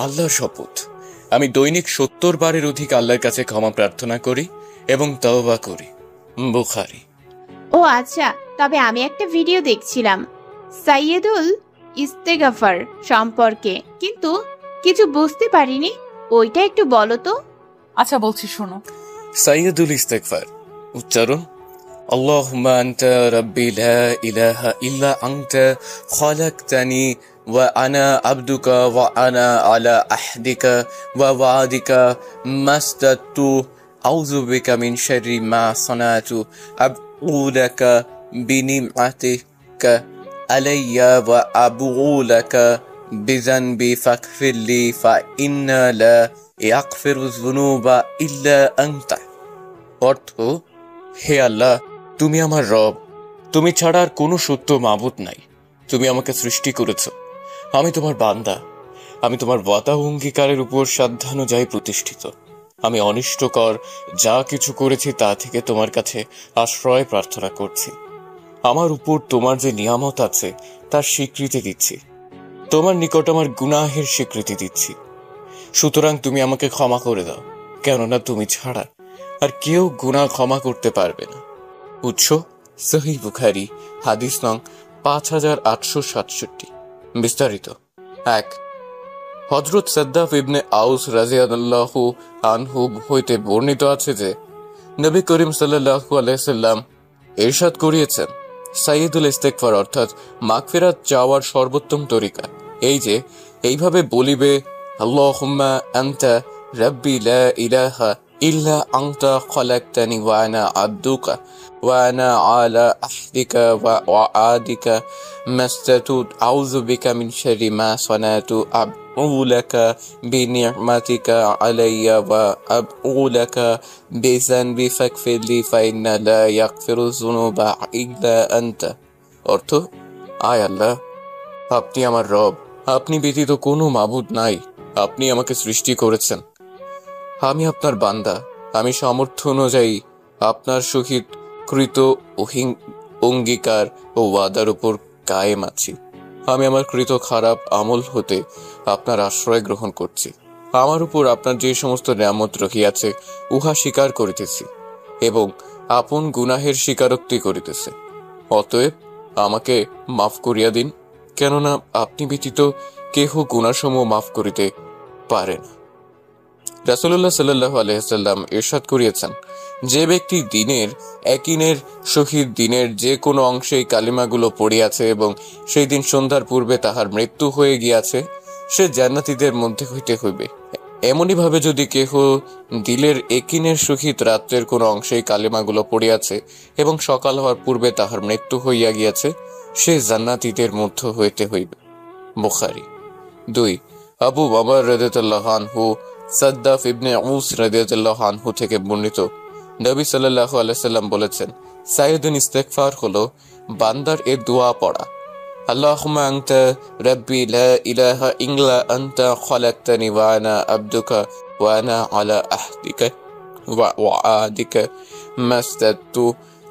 আল্লাহর শপথ, আমি দৈনিক 70 বারের অধিক আল্লাহর কাছে ক্ষমা প্রার্থনা করি এবং তওবা করি। বুখারী। ও আচ্ছা, তবে আমি একটা ভিডিও দেখছিলাম সাইয়্যিদুল ইস্তেগফার সম্পর্কে, কিন্তু কিছু বুঝতে পারিনি, ওইটা একটু বলো তো। আচ্ছা বলছি, শোনো। সাইয়্যিদুল ইস্তেগফার উচ্চারণ: আল্লাহুম্মা আনতা রাব্বি লা ইলাহা ইল্লা আনতা খালাকতানি ওয়া আনা আবদুকা ওয়া আনা আলা আহদিকা ওয়া ওয়াদিকা মাস্তাতু আউযু বিকা মিন শাররি মা সানাতু আবউ লাকা বিনিমাতিকা আলাইয়া ওয়া আবউ লাকা বিযানবি ফাগফিরলি ফা ইন্না লা ইয়াগফিরুয যুনুবা ইল্লা আনতা। অর্থ: হে আল্লাহ, তুমি আমার রব, তুমি ছাড়া আর কোনো সত্য মাবুদ নাই। তুমি আমাকে সৃষ্টি করেছ, আমি তোমার বান্দা, আমি তোমার ওয়াদা অঙ্গীকারের উপর সাধ্যানুযায়ী প্রতিষ্ঠিত। আমি অনিষ্টকর যা কিছু করেছি তা থেকে তোমার কাছে আশ্রয় প্রার্থনা করছি। আমার উপর তোমার যে নিয়ামত আছে তার স্বীকৃতি দিচ্ছি, তোমার নিকট আমার গুনাহের স্বীকৃতি দিচ্ছি। সুতরাং তুমি আমাকে ক্ষমা করে দাও, কেননা তুমি ছাড়া আর কেউ গুনাহ ক্ষমা করতে পারবে না। উৎস: সহিহ বুখারী, হাদিস নং 5867। বিস্তারিত: 1. হযরত সাদ্দাফ ইবনে আউস রাদিয়াল্লাহু আনহু হইতে বর্ণিত আছে যে, নবী করিম সাল্লাল্লাহু আলাইহি সাল্লাম ইরশাদ করিয়েছেন, সাইয়্যিদুল ইস্তেগফার অর্থাৎ মাগফিরাত চাওয়ার সর্বোত্তম তরিকা এই যে, এইভাবে বলিবে, আল্লাহুম্মা আনতা রাব্বি লা ইলাহা ইল্লা আনতা খালাকতানি ওয়া আনা আবদুকা ওয়া আনা আলা আহদিকা ওয়া ওয়াদিকা মাস্তাতু আউযু বিকা মিন শাররি মা সানাতু আবউ লাকা বিনিমাতিকা আলাইয়া ওয়া আবউ লাকা বিযানবি ফাগফিরলি ফা ইন্না লা ইয়াগফিরু যুনুবা ইল্লা আনতা। অর্থ: আয় আল্লাহ, আপনি আমার রব, আপনি ব্যতীত কোনো মাবুদ নাই, আপনি আমাকে সৃষ্টি করেছেন, আমি আপনার বান্দা, আমি সামর্থ্য অনুযায়ী আপনার সহিত কৃত অঙ্গীকার ও ওয়াদার উপর কায়েম আছি। আমি আমার কৃত খারাপ আমল হতে আপনার আশ্রয় গ্রহণ করছি। আমার উপর আপনার যে সমস্ত নিয়ামত রহিয়াছে উহা স্বীকার করিতেছি এবং আপন গুনাহের স্বীকারোক্তি করিতেছে। অতএব আমাকে মাফ করিয়া দিন, কেননা আপনি ব্যতীত কেহ গুনাহসমূহ মাফ করিতে পারে না। রাসূলুল্লাহ সাল্লাল্লাহু আলাইহি সাল্লাম ইরশাদ করিয়েছেন, যে ব্যক্তি দিনের একিনের সহিত দিনের যে কোনো অংশেই কালিমাগুলো পড়িয়াছে এবং সেই দিন সন্ধ্যার পূর্বে তাহার মৃত্যু হয়ে গিয়াছে, সে জান্নাতীদের মধ্যে হইতে হইবে। এমনি ভাবে যদি কেহ দিলের একিনের সহিত রাত্রের কোনো অংশেই কালিমাগুলো পড়িয়াছে এবং সকাল হওয়ার পূর্বে তাহার মৃত্যু হইয়া গিয়াছে, সে জান্নাতীদের মধ্য হইতে হইবে। বুখারী। 2. আবু বাকর রাদিয়াল্লাহু আনহু সাদ্দাফ ইবনে উস রাদিয়াল্লাহু আনহু থেকে বর্ণিত, নবী সাল্লাল্লাহু আলাইহি সাল্লাম বলেছেন, সাইয়্যিদুল ইস্তিগফার হলো বান্দার এ দোয়া পড়া। আল্লাহুম্মা আনতা রাব্বি লা ইলাহা ইল্লা আনতা খালাকতানি ওয়া আনা আবদুকা ওয়া আনা আলা আহদিকা ওয়া ওয়াদিকা মাস্তাতু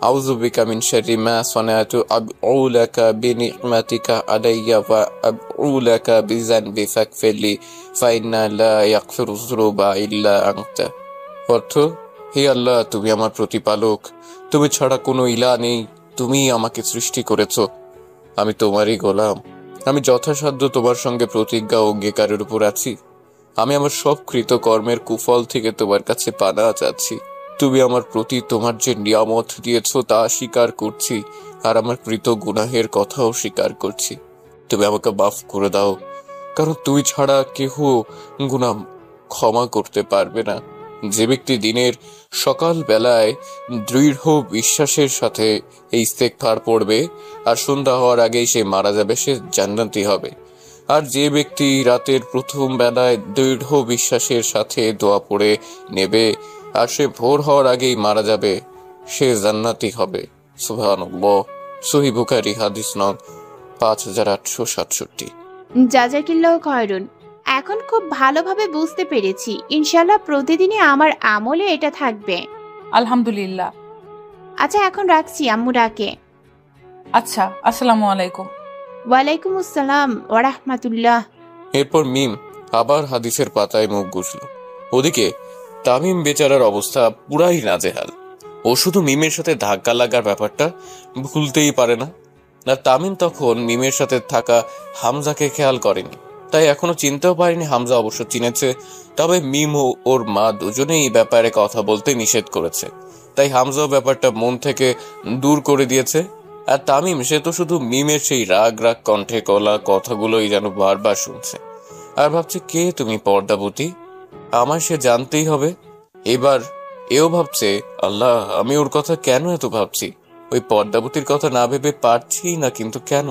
আউযু বিকা মিন শাররি মা সানাতু আবউ লাকা বিনি'মাতিকা আলাইয়া ওয়া আবউ লাকা বিযানবি ফাগফিরলি ফাইন্না লা ইয়াগফিরু যুনুবা ইল্লা আনতা। অর্থ, হে আল্লাহ, তুমি আমার প্রতিপালক, তুমি ছাড়া কোনো ইলাহ নেই, তুমি আমাকে সৃষ্টি করেছো, আমি তোমারই গোলাম, আমি যথাসাধ্য তোমার সঙ্গে প্রতিজ্ঞা ও অঙ্গীকারের উপর আছি, আমি আমার সব কৃত কর্মের কুফল থেকে তোমার কাছে পানা চাচ্ছি, তুমি আমার প্রতি তোমার যে নিয়ামত দিয়েছ তা স্বীকার করছি, আর আমার কৃত গুনাহের কথাও স্বীকার করছি, তুমি আমাকে মাফ করে দাও, কারণ তুমি ছাড়া কেহ গুনাহ ক্ষমা করতে পারবে না। যে ব্যক্তি দিনের সকাল বেলায় দৃঢ় বিশ্বাসের সাথে এই ইস্তেগফার পড়বে আর সন্ধ্যা হওয়ার আগেই সে মারা যাবে, সে জান্নাতি হবে। আর যে ব্যক্তি রাতের প্রথম বেলায় দৃঢ় বিশ্বাসের সাথে দোয়া পড়ে নেবে আর সে ভোর হওয়ার আগেই মারা যাবে, সে জান্নাতি হবে। সুবহানাল্লাহ। সহিহ বুখারী হাদিস নং 5867। জাযাকিল্লাহু খায়রুন। এখন খুব ভালোভাবে বুঝতে পেরেছি, ইনশাআল্লাহ প্রতিদিনই আমার আমলে এটা থাকবে। আলহামদুলিল্লাহ। আচ্ছা, এখন রাখছি, আম্মু ডাকে। আচ্ছা, আসসালামু আলাইকুম। ওয়ালাইকুম আসসালাম ওয়া রাহমাতুল্লাহ। এরপর মিম আবার হাদিসের পাতায় মুখ গুজল। ওদিকে তামিম বেচারার অবস্থা পুরাই নাজেহাল। ও শুধু মিমের সাথে ধাক্কা লাগার ব্যাপারটা ভুলতেই পারে না। আর তামিম তখন মিমের সাথে থাকা হামজাকে খেয়াল করেনি, তাই এখনো চিনতেও পারেনি। হামজা অবশ্য চিনেছে, তবে মিম ও ওর মা দুজনেই এই ব্যাপারে কথা বলতে নিষেধ করেছে, তাই হামজাও ব্যাপারটা মন থেকে দূর করে দিয়েছে। আর তামিম, সে তো শুধু মিমের সেই রাগ রাগ কণ্ঠে কলা কথাগুলোই যেন বারবার শুনছে আর ভাবছে, কে তুমি পর্দাবতী, আমার সে জানতেই হবে। এবার এও ভাবছে, আল্লাহ, আমি ওর কথা কেন এত ভাবছি, ওই পর্দাবতীর কথা না ভেবে পারছি না, কিন্তু কেন?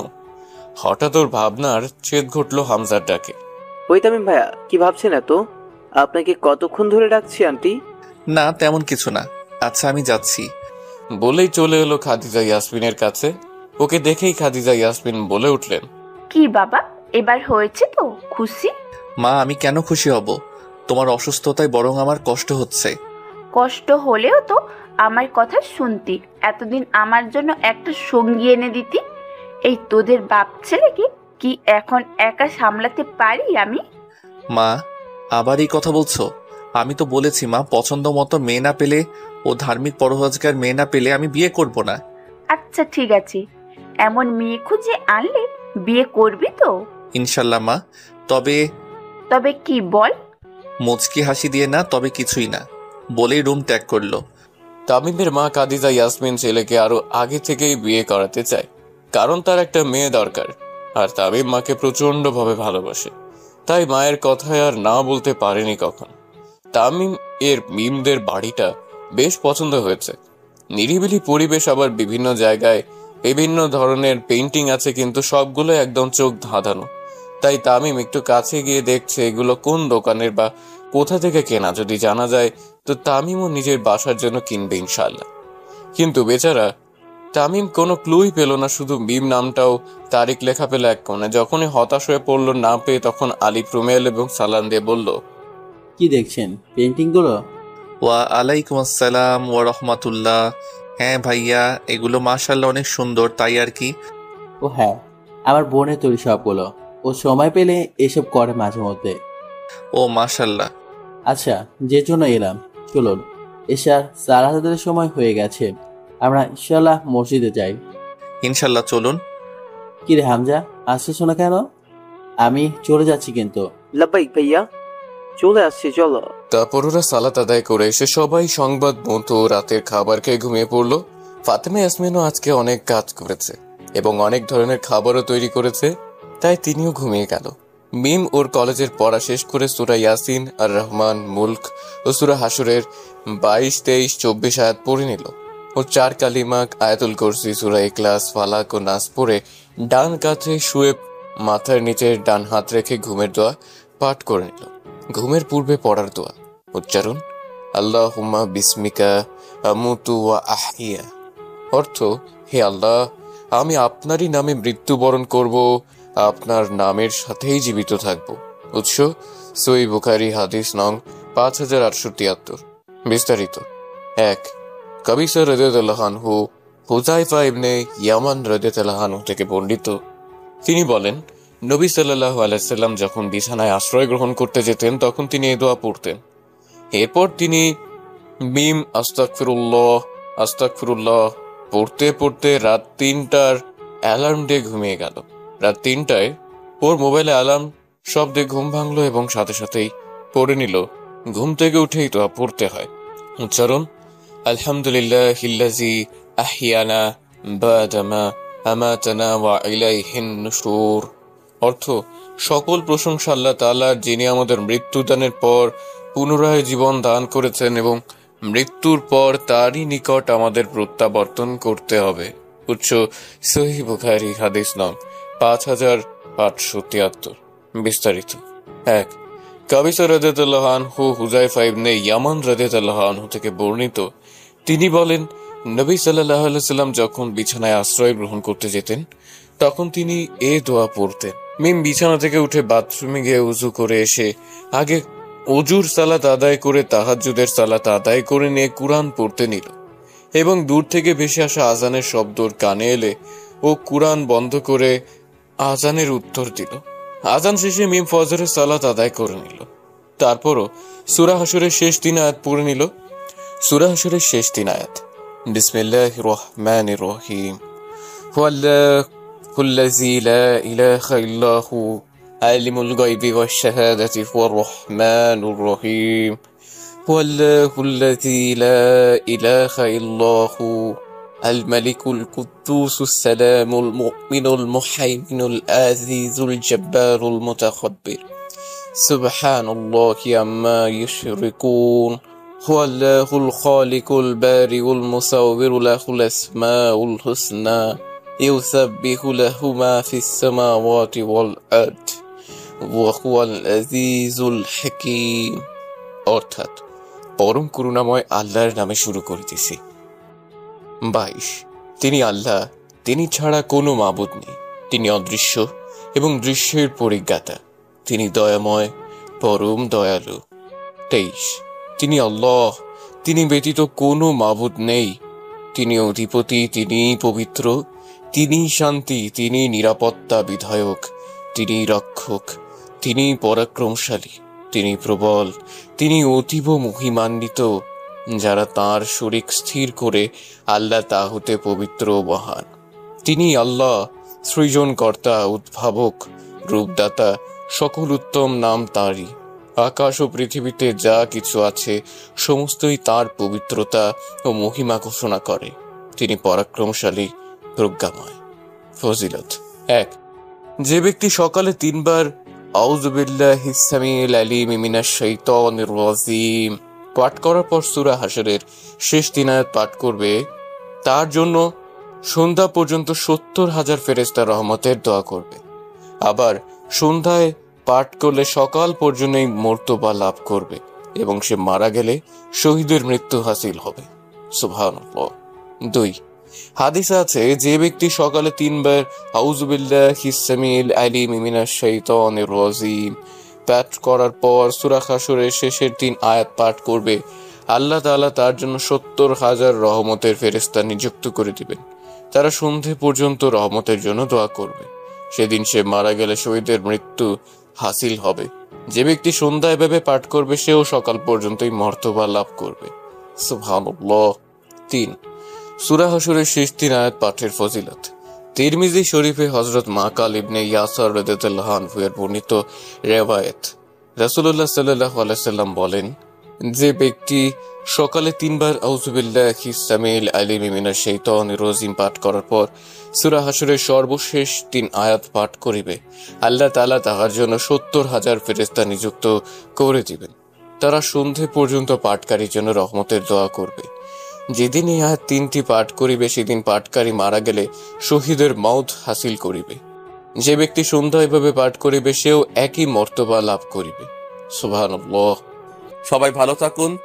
হঠাৎ ওর ভাবনার ছেদ ঘটলো হামজার ডাকে। ওই তামিম ভাইয়া, কি ভাবছেন এত? আপনাকে কতক্ষণ ধরে ডাকছি আন্টি? না, তেমন কিছু না। আচ্ছা, আমি যাচ্ছি বলেই চলে এলো খাদিজা ইয়াসমিনের কাছে। ওকে দেখেই খাদিজা ইয়াসমিন বলে উঠলেন, কি বাবা, এবার হয়েছে তো খুশি? মা, আমি কেন খুশি হব? তোমার অসুস্থতায় বরং আমার কষ্ট হচ্ছে। কষ্ট হলেও তো আমার কথা শুনতি, এতদিন আমার জন্য একটা সঙ্গী এনে দিতি। এই তোদের বাপ ছেলেকে কি এখন একা সামলাতে পারি আমি? মা, আবার এই কথা বলছো? আমি তো বলেছি মা, পছন্দ মতো মেয়ে না পেলে ও ধার্মিক পরহেজগার মেয়ে না পেলে আমি বিয়ে করব না। আচ্ছা ঠিক আছে, এমন মেয়ে খুঁজে আনলে বিয়ে করবি তো? ইনশাল্লাহ মা। তবে কি বল? মুচকি হাসি দিয়ে না, তবে কিছুই না বলেই রুম ত্যাগ করলো। তামিমের মা খাদিজা ইয়াসমিন ছেলেকে আরো আগে থেকেই বিয়ে করাতে চায়, কারণ তার একটা মেয়ে দরকার। আর তামিম মাকে প্রচন্ড ভাবে ভালোবাসে, তাই মায়ের কথায় আর না বলতে পারেনি কখন। তামিম এর মিমদের বাড়িটা বেশ পছন্দ হয়েছে। নিরিবিলি পরিবেশ, আবার বিভিন্ন জায়গায় বিভিন্ন ধরনের পেইন্টিং আছে, কিন্তু সবগুলো একদম চোখ ধাঁধানো। তাই তামিম একটু কাছে গিয়ে দেখছে এগুলো কোন দোকানের বা কোথা থেকে কেনা। যদি জানা যায় তো তামিমও নিজের বাসার জন্য কিনবে ইনশাল্লাহ। কিন্তু বেচারা তামিম কোনো ক্লুই পেল না, শুধু মিম নামটাও তারিখ লেখা পেল এক কোণে। যখনই হতাশ হয়ে পড়লো না পেয়ে, তখন আলিফ রুমেল এবং সালাম দিয়ে বলল, কি দেখছেন পেন্টিং গুলো? ওয়া আলাইকুম আসসালাম ওয়া রাহমাতুল্লাহ। হ্যাঁ ভাইয়া, এগুলো মাশাআল্লাহ অনেক সুন্দর, তাই আর কি। ও হ্যাঁ, আমার বোনের তৈরি সবগুলো। ও সময় পেলে এসব করে মাঝে মধ্যে। ও মাশাআল্লাহ। আচ্ছা, যে জন্য এলাম, চলুন, এশার সালাতের সময় হয়ে গেছে, আমরা ইনশাল্লাহ মসজিদে যাই। ইনশাল্লাহ, চলুন। কি রে হামজা, আসছিস না কেন? আমি চলে যাচ্ছি কিন্তু। লাব্বাইক ভাইয়া, চলে আসছি, চলো। তারপর ওরা সালাত আদায় করে এসে সবাই সংবাদ মতো রাতের খাবার খেয়ে ঘুমিয়ে পড়লো। ফাতেমা ইয়াসমিনও আজকে অনেক কাজ করেছে এবং অনেক ধরনের খাবারও তৈরি করেছে, তাই তিনিও ঘুমিয়ে গেল। মিম ওর কলেজের পড়া শেষ করে সূরা ইয়াসিন, আর রহমান, মুলক ও সূরা হাসরের 22, 23, 24 আয়াত পড়ে নিল। ও 4 কালিমা, আয়াতুল কুরসি, সূরা ইখলাস, ফালাক ও নাস পড়ে ডান কাঁধে শুয়ে মাথার নিচে ডান হাত রেখে ঘুমের দোয়া পাঠ করে নিল। ঘুমের পূর্বে পড়ার দোয়া। উচ্চারণ: আল্লাহুম্মা বিসমিকা আমুতু ওয়া আহইয়া। অর্থ: হে আল্লাহ, আমি আপনারই নামে মৃত্যুবরণ করব, আপনার নামের সাথেই জীবিত থাকব। উৎস: সহিহ বুখারী, হাদিস নং 5873। বিস্তারিত: 1. কবিসা রাদিয়াল্লাহু আনহু হুযায়ফা ইবনে ইয়ামান রাদিয়াল্লাহু আনহু থেকে বর্ণিত, তিনি বলেন, নবী সাল্লাল্লাহু আলাইহি সাল্লাম যখন বিছানায় আশ্রয় গ্রহণ করতে যেতেন তখন তিনি এই দোয়া পড়তেন। এরপর তিনি মিম আস্তাগফিরুল্লাহ আস্তাগফিরুল্লাহ পড়তে পড়তে রাত 3টার অ্যালার্ম দিয়ে ঘুমিয়ে গেল। রাত 3টায় ওর মোবাইলে অ্যালার্ম শব্দে ঘুম ভাঙলো এবং সাথে সাথেই পড়ে নিল ঘুম থেকে উঠেই দোয়া পড়তে হয়। উচ্চারণ: আলহামদুলিল্লাহিল্লাযী আহইয়ানা বা'দা মা আমাতানা ওয়া ইলাইহিন নুশুর। অর্থ: সকল প্রশংসা আল্লাহ তাআলার, যিনি আমাদের মৃত্যুদানের পর পুনরায় জীবন দান করেছেন এবং মৃত্যুর পর তারই নিকট আমাদের প্রত্যাবর্তন করতে হবে। উৎস: সহিহ বুখারী, হাদিস নং 5873। বিস্তারিত: 1. কাবিসা রাদিয়াল্লাহু আনহু হুযায়ফা ইবনে ইয়ামান রাদিয়াল্লাহু আনহু থেকে বর্ণিত, তিনি বলেন, নবী সাল্লাল্লাহু আলাইহি সাল্লাম যখন বিছানায় আশ্রয় গ্রহণ করতে যেতেন তখন তিনি এ দোয়া পড়তেন। মিম বিছানা থেকে উঠে বাথরুমে গিয়ে উযু করে এসে আগে অজুর সালাত আদায় করে তাহাজ্জুদের সালাত আদায় করে নিয়ে কুরআন পড়তে নিল এবং দূর থেকে ভেসে আসা আজানের শব্দ কানে এলে ও কুরআন বন্ধ করে আজানের উত্তর দিল। আজান শেষে মিম ফজরের সালাত আদায় করে নিল। তারপরও সূরা হাশরের শেষ 3 আয়াত পড়ে নিল। সূরা হাশরের শেষ 3 আয়াত: বিসমিল্লাহির রহমানির রহিম, হুয়াল্লাযী লা ইলাহা ইল্লাহু আলিমুল গায়বি ওয়াশ শাহাদাতি হুয়ার রহমানুর রহিম, হুয়াল্লাযী লা ইলাহা ইল্লাহু আল মালিকুল কুদ্দুসুস সালামুল মুমিনুল মুহাইমিনুল আজিজুল জাব্বারুল মুতাকাব্বির, সুবহানাল্লাহি আম্মা ইউশরিকুন, হুয়াল্লাহুল খালিকুল বারিউল মুসাওবিরু লাহুল আসমাউল হুসনা, ইউসাব্বিহু লাহু মা ফিস সামাওয়াতি ওয়াল আরদ, ওয়া হুয়াল আজিজুল হাকীম। অর্থাৎ, পরম করুণাময় আল্লাহর নামে শুরু করিতেছি। 22. তিনি আল্লাহ, তিনি ছাড়া কোনো মাবুদ নেই, তিনি অদৃশ্য এবং দৃশ্যের পরিজ্ঞাতা, তিনি দয়াময়, পরম দয়ালু। 23. তিনি আল্লাহ, তিনি ব্যতীত কোনো মাবুদ নেই, তিনি অধিপতি, তিনি পবিত্র, তিনি শান্তি, তিনি নিরাপত্তা বিধায়ক, তিনি রক্ষক, তিনি পরাক্রমশালী, তিনি প্রবল, তিনি অতীব মহিমান্বিত। যারা তাঁর শরীক স্থির করে আল্লাহ তা হতে পবিত্র ও মহান। তিনি আল্লাহ, সৃজনকর্তা, উদ্ভাবক, রূপদাতা, সকল উত্তম নাম তাঁরই। আকাশ ও পৃথিবীতে যা কিছু আছে সমস্তই তাঁর পবিত্রতা ও মহিমা ঘোষণা করে। তিনি পরাক্রমশালী, প্রজ্ঞাময়। ফজিলত: 1. যে ব্যক্তি সকালে 3 বার আউযু বিল্লাহিস সামিউল আলিম মিনাশ শাইতানির রাজিম পাঠ করার পর সূরা হাশরের শেষ 3 আয়াত পাঠ করবে, তার জন্য সন্ধ্যা পর্যন্ত 70,000 ফেরেশতা রহমতের দোয়া করবে। আবার সন্ধ্যায় পাঠ করলে সকাল পর্যন্তই মর্তবা লাভ করবে এবং সে মারা গেলে শহীদের মৃত্যু হাসিল হবে। সুবহানাল্লাহ। 2. হাদিসে আছে, যে ব্যক্তি সকালে 3 বার আউযু বিল্লাহিস সামিউল আলিম মিনাশ শাইতানির রাজিম পাঠ করার পর সূরা হাশরের শেষের 3 আয়াত পাঠ করবে, আল্লাহ তাআলা তার জন্য 70,000 রহমতের ফেরেশতা নিযুক্ত করে দিবেন। তারা সন্ধে পর্যন্ত রহমতের জন্য দোয়া করবে। সেদিন সে মারা গেলে শহীদের মৃত্যু হাসিল হবে। যে ব্যক্তি সন্ধ্যা এভাবে পাঠ করবে সেও সকাল পর্যন্তই মর্তবা লাভ করবে। সুবহানাল্লাহ। 3. সূরা হাশরের শেষ 3 আয়াত পাঠের ফজিলত: তিরমিজি শরীফে হযরত মাকাল ইবনে ইয়াসার রাদিয়াল্লাহু আনহু এর বর্ণিত রিওয়ায়াত, রাসূলুল্লাহ সাল্লাল্লাহু আলাইহি সাল্লাম বলেন, যে ব্যক্তি সকালে 3 বার আউযু বিল্লাহিস সামিউল আলিম মিনাশ শাইতানির রাজিম পাঠ করার পর সূরা হাশরের সর্বশেষ 3 আয়াত পাঠ করিবে, আল্লাহ তাআলা তাহার জন্য 70,000 ফেরেশতা নিযুক্ত করে দিবেন। তারা সন্ধে পর্যন্ত পাঠকারীর জন্য রহমতের দোয়া করবে। যেদিন এই আয়াত 3টি পাঠ করিবে সেদিন পাঠকারী মারা গেলে শহীদের মওত হাসিল করিবে। যে ব্যক্তি সন্ধ্যা এভাবে পাঠ করিবে সেও একই মর্তবা লাভ করিবে। সুবহানাল্লাহ। সবাই ভালো থাকুন,